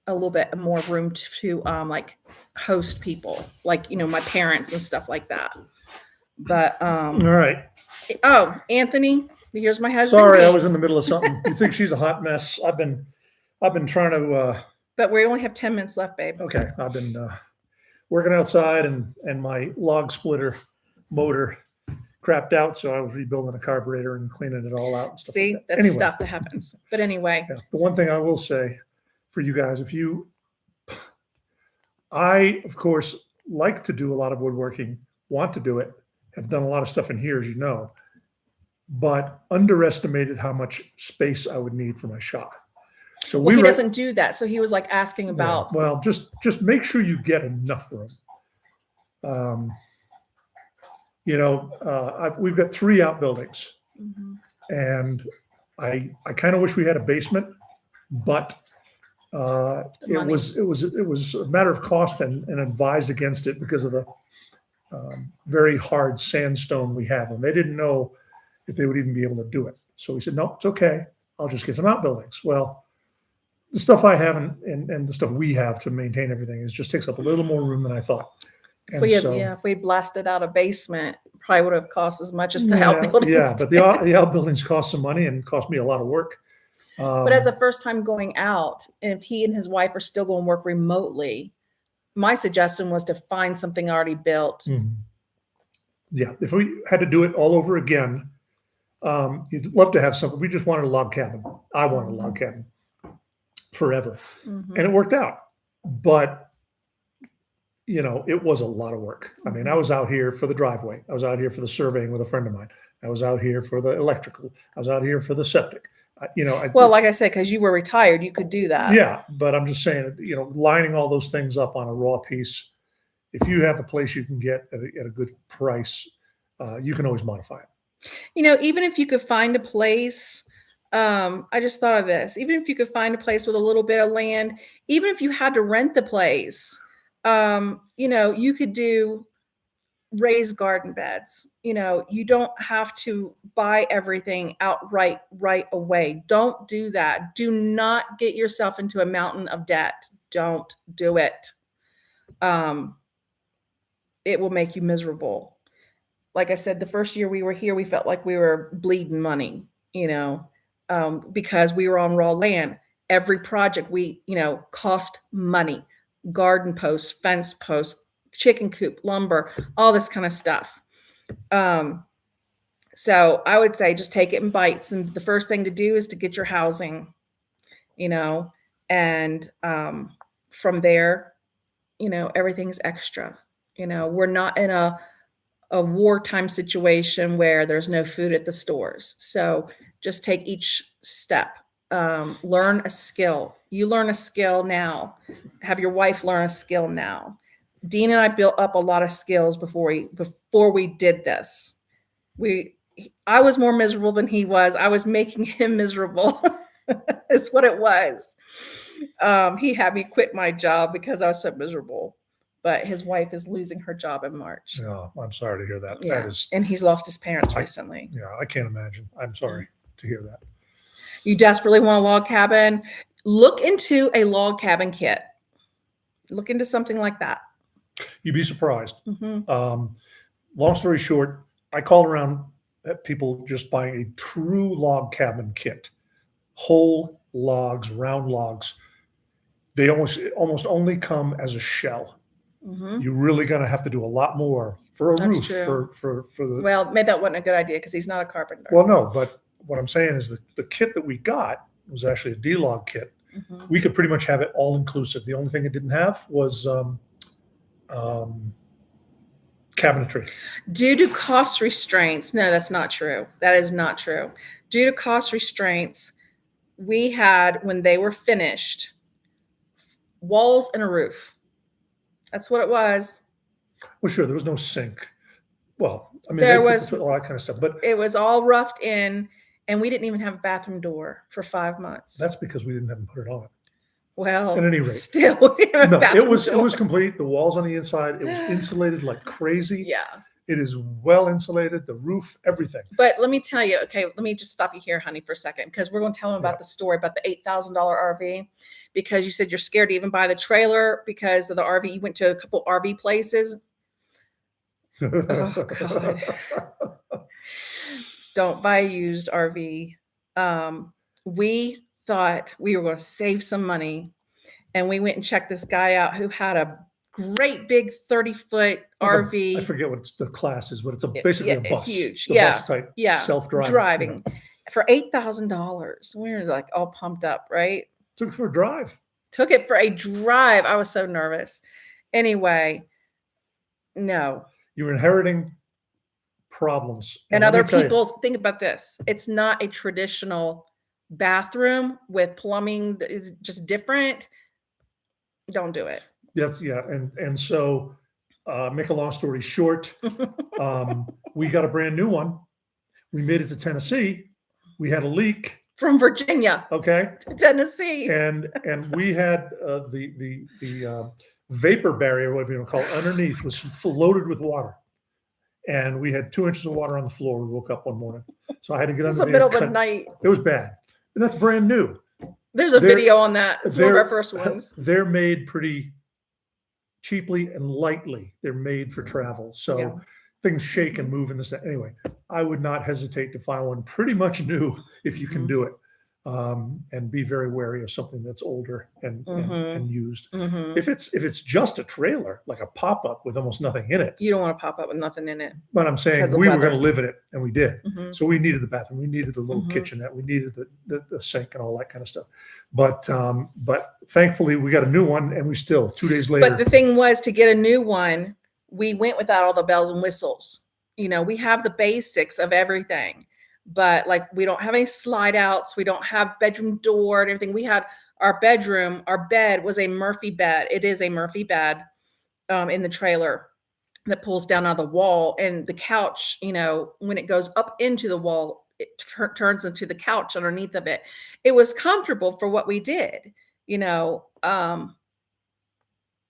a little bit more room to like host people, like, my parents and stuff like that. But All right. oh, Anthony, here's my husband. Sorry, I Dean. was in the middle of something. You think she's a hot mess? I've been trying to. But we only have 10 minutes left, babe. Okay, I've been working outside, and my log splitter motor crapped out, so I was rebuilding a carburetor and cleaning it all out. And stuff See, like that. that's Anyway, stuff that happens. But anyway, yeah, the one thing I will say for you guys, I of course like to do a lot of woodworking, want to do it, have done a lot of stuff in here, as you know, but underestimated how much space I would need for my shop. So well, he doesn't do that. So he was like asking about. Yeah, well, just make sure you get enough room. We've got 3 outbuildings, and I kind of wish we had a basement, but it was a matter of cost and advised against it because of the very hard sandstone we have, and they didn't know if they would even be able to do it. So we said, no, it's okay. I'll just get some outbuildings. Well, the stuff I have and the stuff we have to maintain everything just takes up a little more room than I thought. If we blasted out a basement, probably would have cost as much as the outbuildings. Yeah, but the outbuildings cost some money and cost me a lot of work. But as a first time going out, and if he and his wife are still going to work remotely, my suggestion was to find something already built. Yeah, if we had to do it all over again, you'd love to have something. We just wanted a log cabin. I wanted a log cabin forever, and it worked out. But it was a lot of work. I mean, I was out here for the driveway. I was out here for the surveying with a friend of mine. I was out here for the electrical. I was out here for the septic. Like I said, because you were retired, you could do that. Yeah, but I'm just saying, lining all those things up on a raw piece. If you have a place you can get at a good price, you can always modify it. Even if you could find a place I just thought of this. Even if you could find a place with a little bit of land, even if you had to rent the place, you could do raised garden beds. You don't have to buy everything outright right away. Don't do that. Do not get yourself into a mountain of debt. Don't do it. It will make you miserable. Like I said, the first year we were here, we felt like we were bleeding money, because we were on raw land. Every project cost money. Garden posts, fence posts, chicken coop, lumber, all this kind of stuff. So I would say just take it in bites. And the first thing to do is to get your housing, and from there, everything's extra. We're not in a wartime situation where there's no food at the stores. So just take each step. Learn a skill. You learn a skill now. Have your wife learn a skill now. Dean and I built up a lot of skills before we did this. I was more miserable than he was. I was making him miserable. Is what it was. He had me quit my job because I was so miserable. But his wife is losing her job in March. Yeah, I'm sorry to hear that. Yeah. And he's lost his parents recently. Yeah, I can't imagine. I'm sorry to hear that. You desperately want a log cabin? Look into a log cabin kit. Look into something like that. You'd be surprised. Long story short, I call around at people just buying a true log cabin kit. Whole logs, round logs. They almost only come as a shell. You're really going to have to do a lot more for a roof. True. For the well, maybe that wasn't a good idea because he's not a carpenter. Well, no, but what I'm saying is the kit that we got was actually a D-log kit. We could pretty much have it all inclusive. The only thing it didn't have was cabinetry. Due to cost restraints, no, that's not true. That is not true. Due to cost restraints, we had, when they were finished, walls and a roof. That's what it was. Well, sure, there was no sink. Well, I mean, there was all that kind of stuff, but it was all roughed in, and we didn't even have a bathroom door for 5 months. That's because we didn't have them put it on. Well, at any rate, still, it was complete. The walls on the inside, it was insulated like crazy. Yeah, it is well insulated. The roof, everything. But let me tell you, okay, let me just stop you here, honey, for a second, because we're going to tell them about the story about the $8,000 RV. Because you said you're scared to even buy the trailer because of the RV. You went to a couple RV places. Oh God! Don't buy a used RV. We thought we were going to save some money, and we went and checked this guy out who had a great big 30-foot RV. I forget what the class is, but it's basically a bus. It's huge. The bus type, self-driving. For $8,000. We were like all pumped up, right? Took it for a drive. Took it for a drive. I was so nervous. Anyway, no. You were inheriting problems. And other people's, think about this. It's not a traditional bathroom with plumbing that is just different. Don't do it. Yes, yeah. And so make a long story short, we got a brand new one. We made it to Tennessee. We had a leak. From Virginia, okay, to Tennessee, and we had the vapor barrier, whatever you want to call it, underneath was loaded with water, and we had 2 inches of water on the floor. We woke up one morning, so I had to get under there. It was the middle of the night. It was bad, and that's brand new. There's a video on that. It's one of our first ones. They're made pretty cheaply and lightly. They're made for travel, so. Things shake and move in this. Anyway, I would not hesitate to find one pretty much new if you can do it, and be very wary of something that's older and used. If it's just a trailer, like a pop up with almost nothing in it, you don't want to pop up with nothing in it. But I'm saying we were going to live in it, and we did. So we needed the bathroom, we needed the little kitchenette, we needed the sink and all that kind of stuff. But thankfully we got a new one, and we still 2 days later. But the thing was, to get a new one, we went without all the bells and whistles. We have the basics of everything, but like we don't have any slide outs. We don't have bedroom door and everything. We had our bedroom, our bed was a Murphy bed. It is a Murphy bed in the trailer that pulls down out of the wall. And the couch, when it goes up into the wall, turns into the couch underneath of it. It was comfortable for what we did, and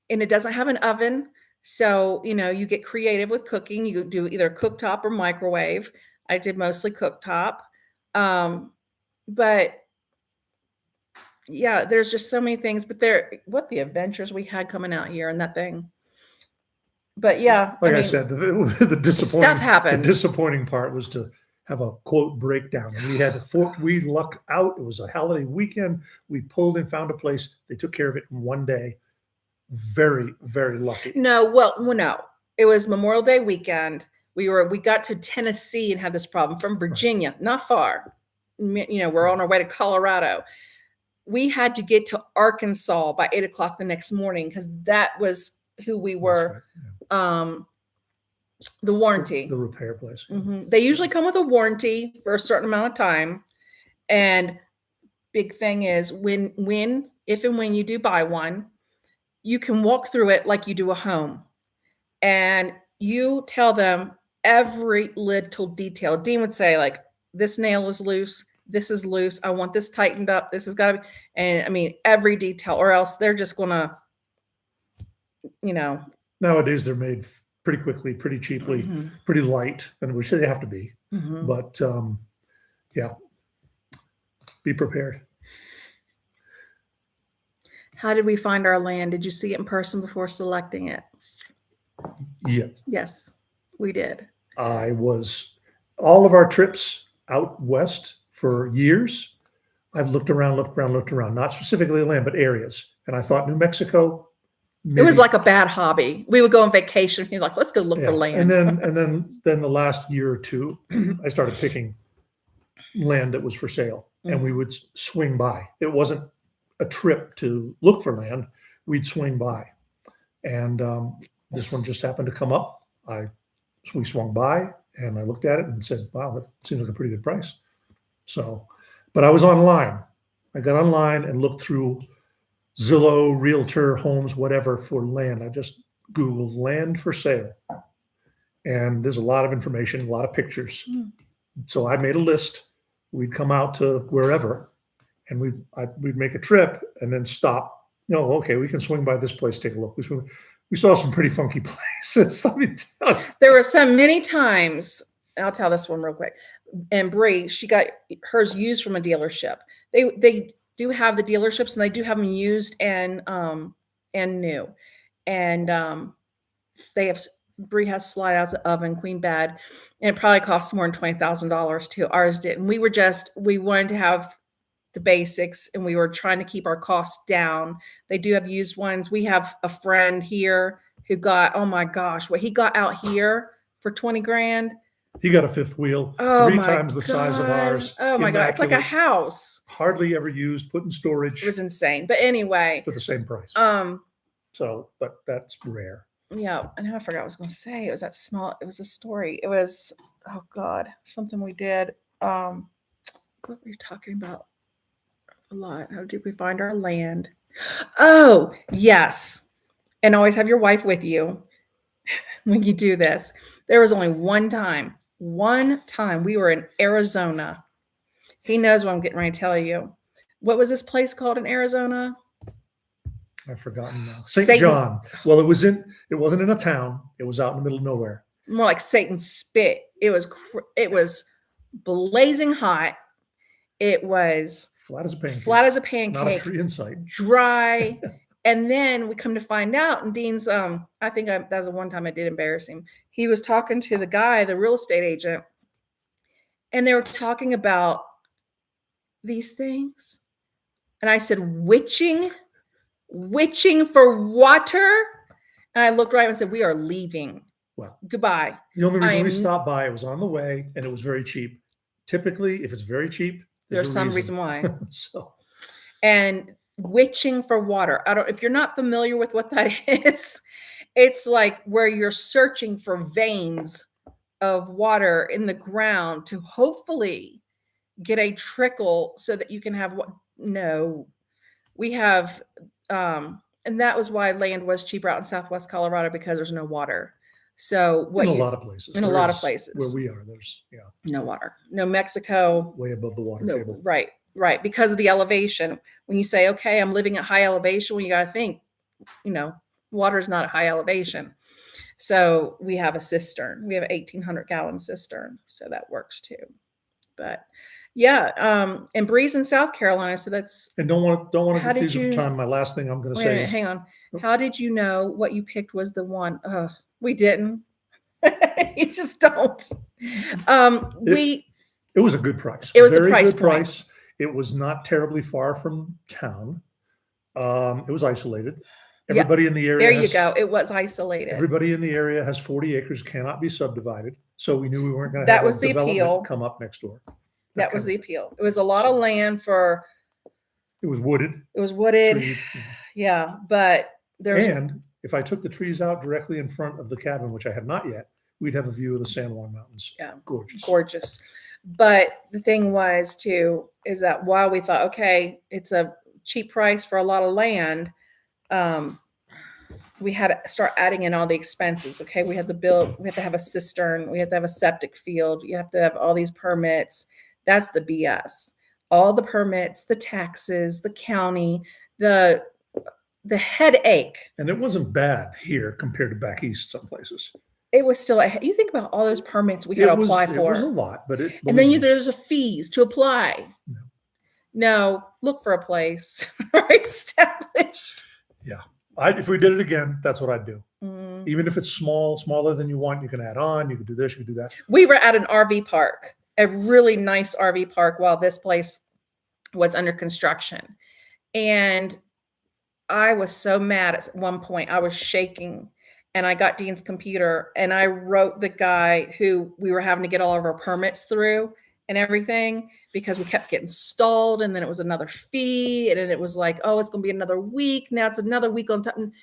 it doesn't have an oven. So, you get creative with cooking. You do either cooktop or microwave. I did mostly cooktop. But yeah, there's just so many things, but what the adventures we had coming out here and that thing. But yeah, Like I said, the stuff happens. The disappointing part was to have a quote breakdown. And we lucked out. It was a holiday weekend. We pulled and found a place. They took care of it in one day. Very, very lucky. No. It was Memorial Day weekend. We got to Tennessee and had this problem from Virginia, not far. We're on our way to Colorado. We had to get to Arkansas by 8:00 the next morning because that was who we were. Right. The warranty, the repair place. Mm-hmm. They usually come with a warranty for a certain amount of time. And big thing is if and when you do buy one, you can walk through it like you do a home, and you tell them every little detail. Dean would say, like, this nail is loose. This is loose. I want this tightened up. This has got to be, and I mean, every detail, or else they're just going to, Nowadays, they're made pretty quickly, pretty cheaply, mm-hmm. pretty light, and which they have to be. Mm-hmm. But yeah, be prepared. How did we find our land? Did you see it in person before selecting it? Yes. Yes, we did. All of our trips out west for years, I've looked around, not specifically land, but areas. And I thought New Mexico. Maybe. It was like a bad hobby. We would go on vacation. You're like, let's go look for land. And then the last year or two, I started picking land that was for sale, mm-hmm. and we would swing by. It wasn't a trip to look for land. We'd swing by, and this one just happened to come up. We swung by, and I looked at it and said, "Wow, that seems like a pretty good price." So, but I was online. I got online and looked through Zillow, Realtor, Homes, whatever for land. I just Googled land for sale, and there's a lot of information, a lot of pictures. Mm. So I made a list. We'd come out to wherever, and we'd make a trip and then stop. Okay, we can swing by this place, take a look. We saw some pretty funky places. There were so many times. I'll tell this one real quick. And Bree, she got hers used from a dealership. They do have the dealerships, and they do have them used and new. And they have Bree has slide outs, oven, queen bed, and it probably costs more than $20,000 too. Ours did, and we wanted to have the basics, and we were trying to keep our costs down. They do have used ones. We have a friend here who got, oh my gosh, what he got out here for $20,000. He got a fifth wheel, 3 times the size of ours. Oh my God. It's like a house. Hardly ever used, put in storage. It was insane. But anyway. For the same price. But that's rare. Yeah. And I forgot what I was going to say. It was a story. It was, oh God, something we did. What were you talking about? A lot. How did we find our land? Oh, yes. And always have your wife with you when you do this. There was only one time we were in Arizona. He knows what I'm getting ready to tell you. What was this place called in Arizona? I've forgotten now. St. John. Well, it wasn't in a town. It was out in the middle of nowhere. More like Satan's spit. It was blazing hot. It was flat as a pancake. Not a tree in sight. Dry. And then we come to find out, and Dean's, that was the one time I did embarrass him. He was talking to the guy, the real estate agent, and they were talking about these things. And I said, witching for water. And I looked right and said, we are leaving. Well, goodbye. The only reason we stopped by, it was on the way, and it was very cheap. Typically, if it's very cheap, there's some reason why. So, and witching for water. If you're not familiar with what that is, it's like where you're searching for veins of water in the ground to hopefully get a trickle so that you can have what? No, we have, and that was why land was cheaper out in Southwest Colorado, because there's no water. So In a lot of places. In a There lot of is- places. Where we are, there's, no water. No Mexico. way above the water No, table. right. Because of the elevation. When you say, okay, I'm living at high elevation, well, you got to think, water is not at high elevation. So we have a cistern. We have an 1,800 gallon cistern. So that works too. But yeah, and Bree's in South Carolina. So that's, And don't want to How did confuse with you- time. My last thing I'm going to wait a say minute, is, hang on. How did you know what you picked was the one? We didn't. You just don't. it was a good price. It was the Very price good point. price. It was not terribly far from town. It was isolated. Yeah, Everybody in the area. There you go. It was isolated. Everybody in the area has 40 acres, cannot be subdivided. So we knew we weren't going to That have was a the development appeal. come up next door. That was the appeal. It was a lot of land for. It was wooded. It was wooded. Treed. Yeah, but there's. And if I took the trees out directly in front of the cabin, which I have not yet, we'd have a view of the San Juan Mountains. Yeah. Gorgeous. But the thing was too, is that while we thought, okay, it's a cheap price for a lot of land, we had to start adding in all the expenses. Okay, we have to have a cistern, we have to have a septic field, you have to have all these permits. That's the BS. All the permits, the taxes, the county, the headache. And it wasn't bad here compared to back east some places. It was still, you think about all those permits we had to apply for. It was a lot, but and then there's a fees to apply. No, look for a place established. Yeah. If we did it again, that's what I'd do. Mm. Even if it's smaller than you want, you can add on, you can do this, you can do that. We were at an RV park, a really nice RV park while this place was under construction. And I was so mad at one point. I was shaking. And I got Dean's computer and I wrote the guy who we were having to get all of our permits through and everything because we kept getting stalled. And then it was another fee. And then it was like, oh, it's going to be another week. Now it's another week on time.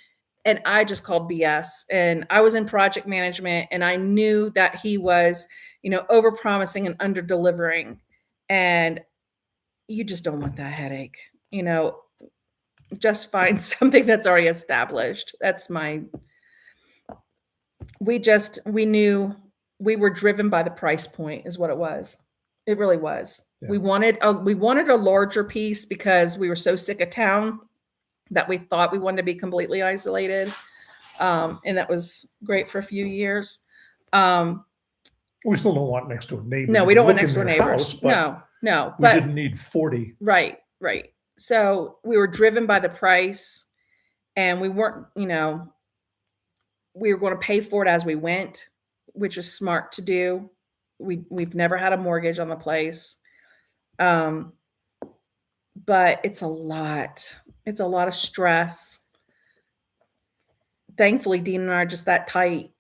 And I just called BS. And I was in project management and I knew that he was, over promising and under delivering. And you just don't want that headache, just find something that's already established. That's we knew we were driven by the price point is what it was. It really was. Yeah. We wanted a larger piece because we were so sick of town that we thought we wanted to be completely isolated. And that was great for a few years. We still don't want next door neighbors. No, we don't want next door neighbors. No. But we didn't need 40. Right. So we were driven by the price and we weren't, we were going to pay for it as we went, which was smart to do. We've never had a mortgage on the place. But it's a lot. It's a lot of stress. Thankfully, Dean and I are just that tight,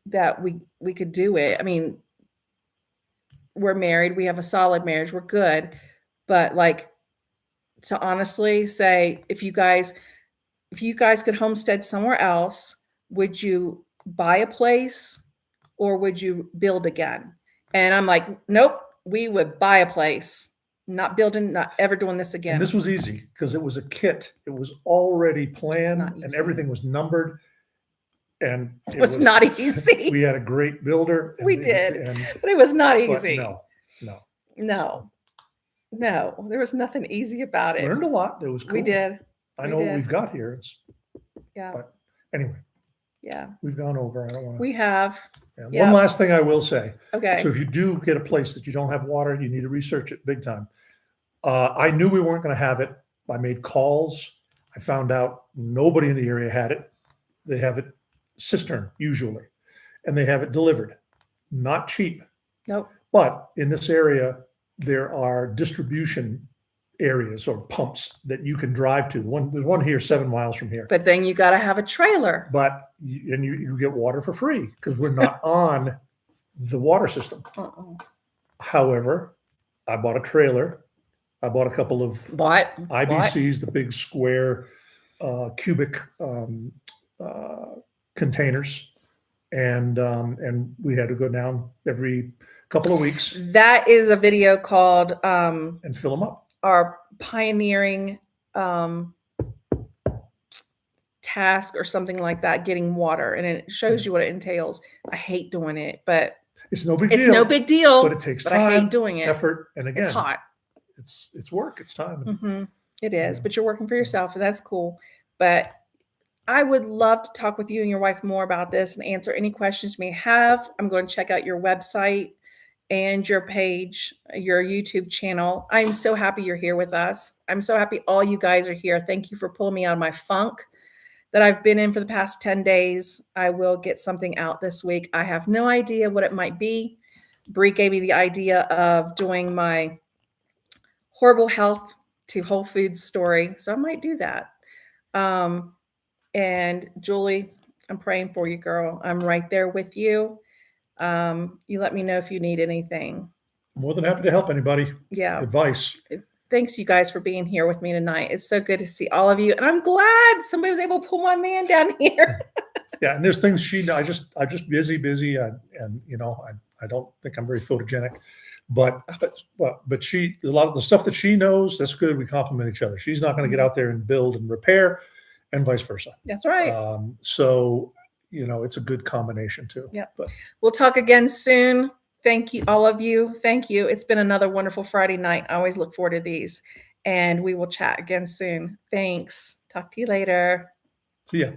that we could do it. I mean, we're married. We have a solid marriage. We're good. But to honestly say, if you guys could homestead somewhere else, would you buy a place or would you build again? And I'm like, nope, we would buy a place, not building, not ever doing this again. And this was easy because it was a kit. It was already planned and everything was numbered. And it was not easy. We had a great builder. We did, but it was not easy. No, there was nothing easy about it. Learned a lot. It was cool. We did. I know what we've got here. But anyway. Yeah. We've gone over. I don't want to. We have. Yeah. One last thing I will say. Okay. So if you do get a place that you don't have water, you need to research it big time. I knew we weren't going to have it. I made calls. I found out nobody in the area had it. They have it cistern usually, and they have it delivered. Not cheap. Nope. But in this area, there are distribution areas or pumps that you can drive to. There's one here 7 miles from here. But then you got to have a trailer. But you get water for free because we're not on the water system. However, I bought a trailer. I bought a couple of IBCs, the big square cubic containers, and we had to go down every couple of weeks. That is a video called and fill them up. Our pioneering task or something like that, getting water, and it shows you what it entails. I hate doing it, but It's no big it's deal. no big deal. But it takes but I time, hate doing it. effort, and again, It's hot. It's work. It's time. Mm-hmm. It is, Yeah. but you're working for yourself, and that's cool. But I would love to talk with you and your wife more about this and answer any questions you may have. I'm going to check out your website and your page, your YouTube channel. I'm so happy you're here with us. I'm so happy all you guys are here. Thank you for pulling me out of my funk that I've been in for the past 10 days. I will get something out this week. I have no idea what it might be. Bree gave me the idea of doing my horrible health to Whole Foods story, so I might do that. And Julie, I'm praying for you, girl. I'm right there with you. You let me know if you need anything. More than happy to help anybody. Yeah. Advice. Thanks, you guys, for being here with me tonight. It's so good to see all of you. And I'm glad somebody was able to pull my man down here. Yeah. And there's things I just busy. And you know, I don't think I'm very photogenic, but she, a lot of the stuff that she knows, that's good. We complement each other. She's not going to get out there and build and repair, and vice versa. That's right. So, you know, it's a good combination too. Yeah. But we'll talk again soon. Thank you, all of you. Thank you. It's been another wonderful Friday night. I always look forward to these, and we will chat again soon. Thanks. Talk to you later. see ya.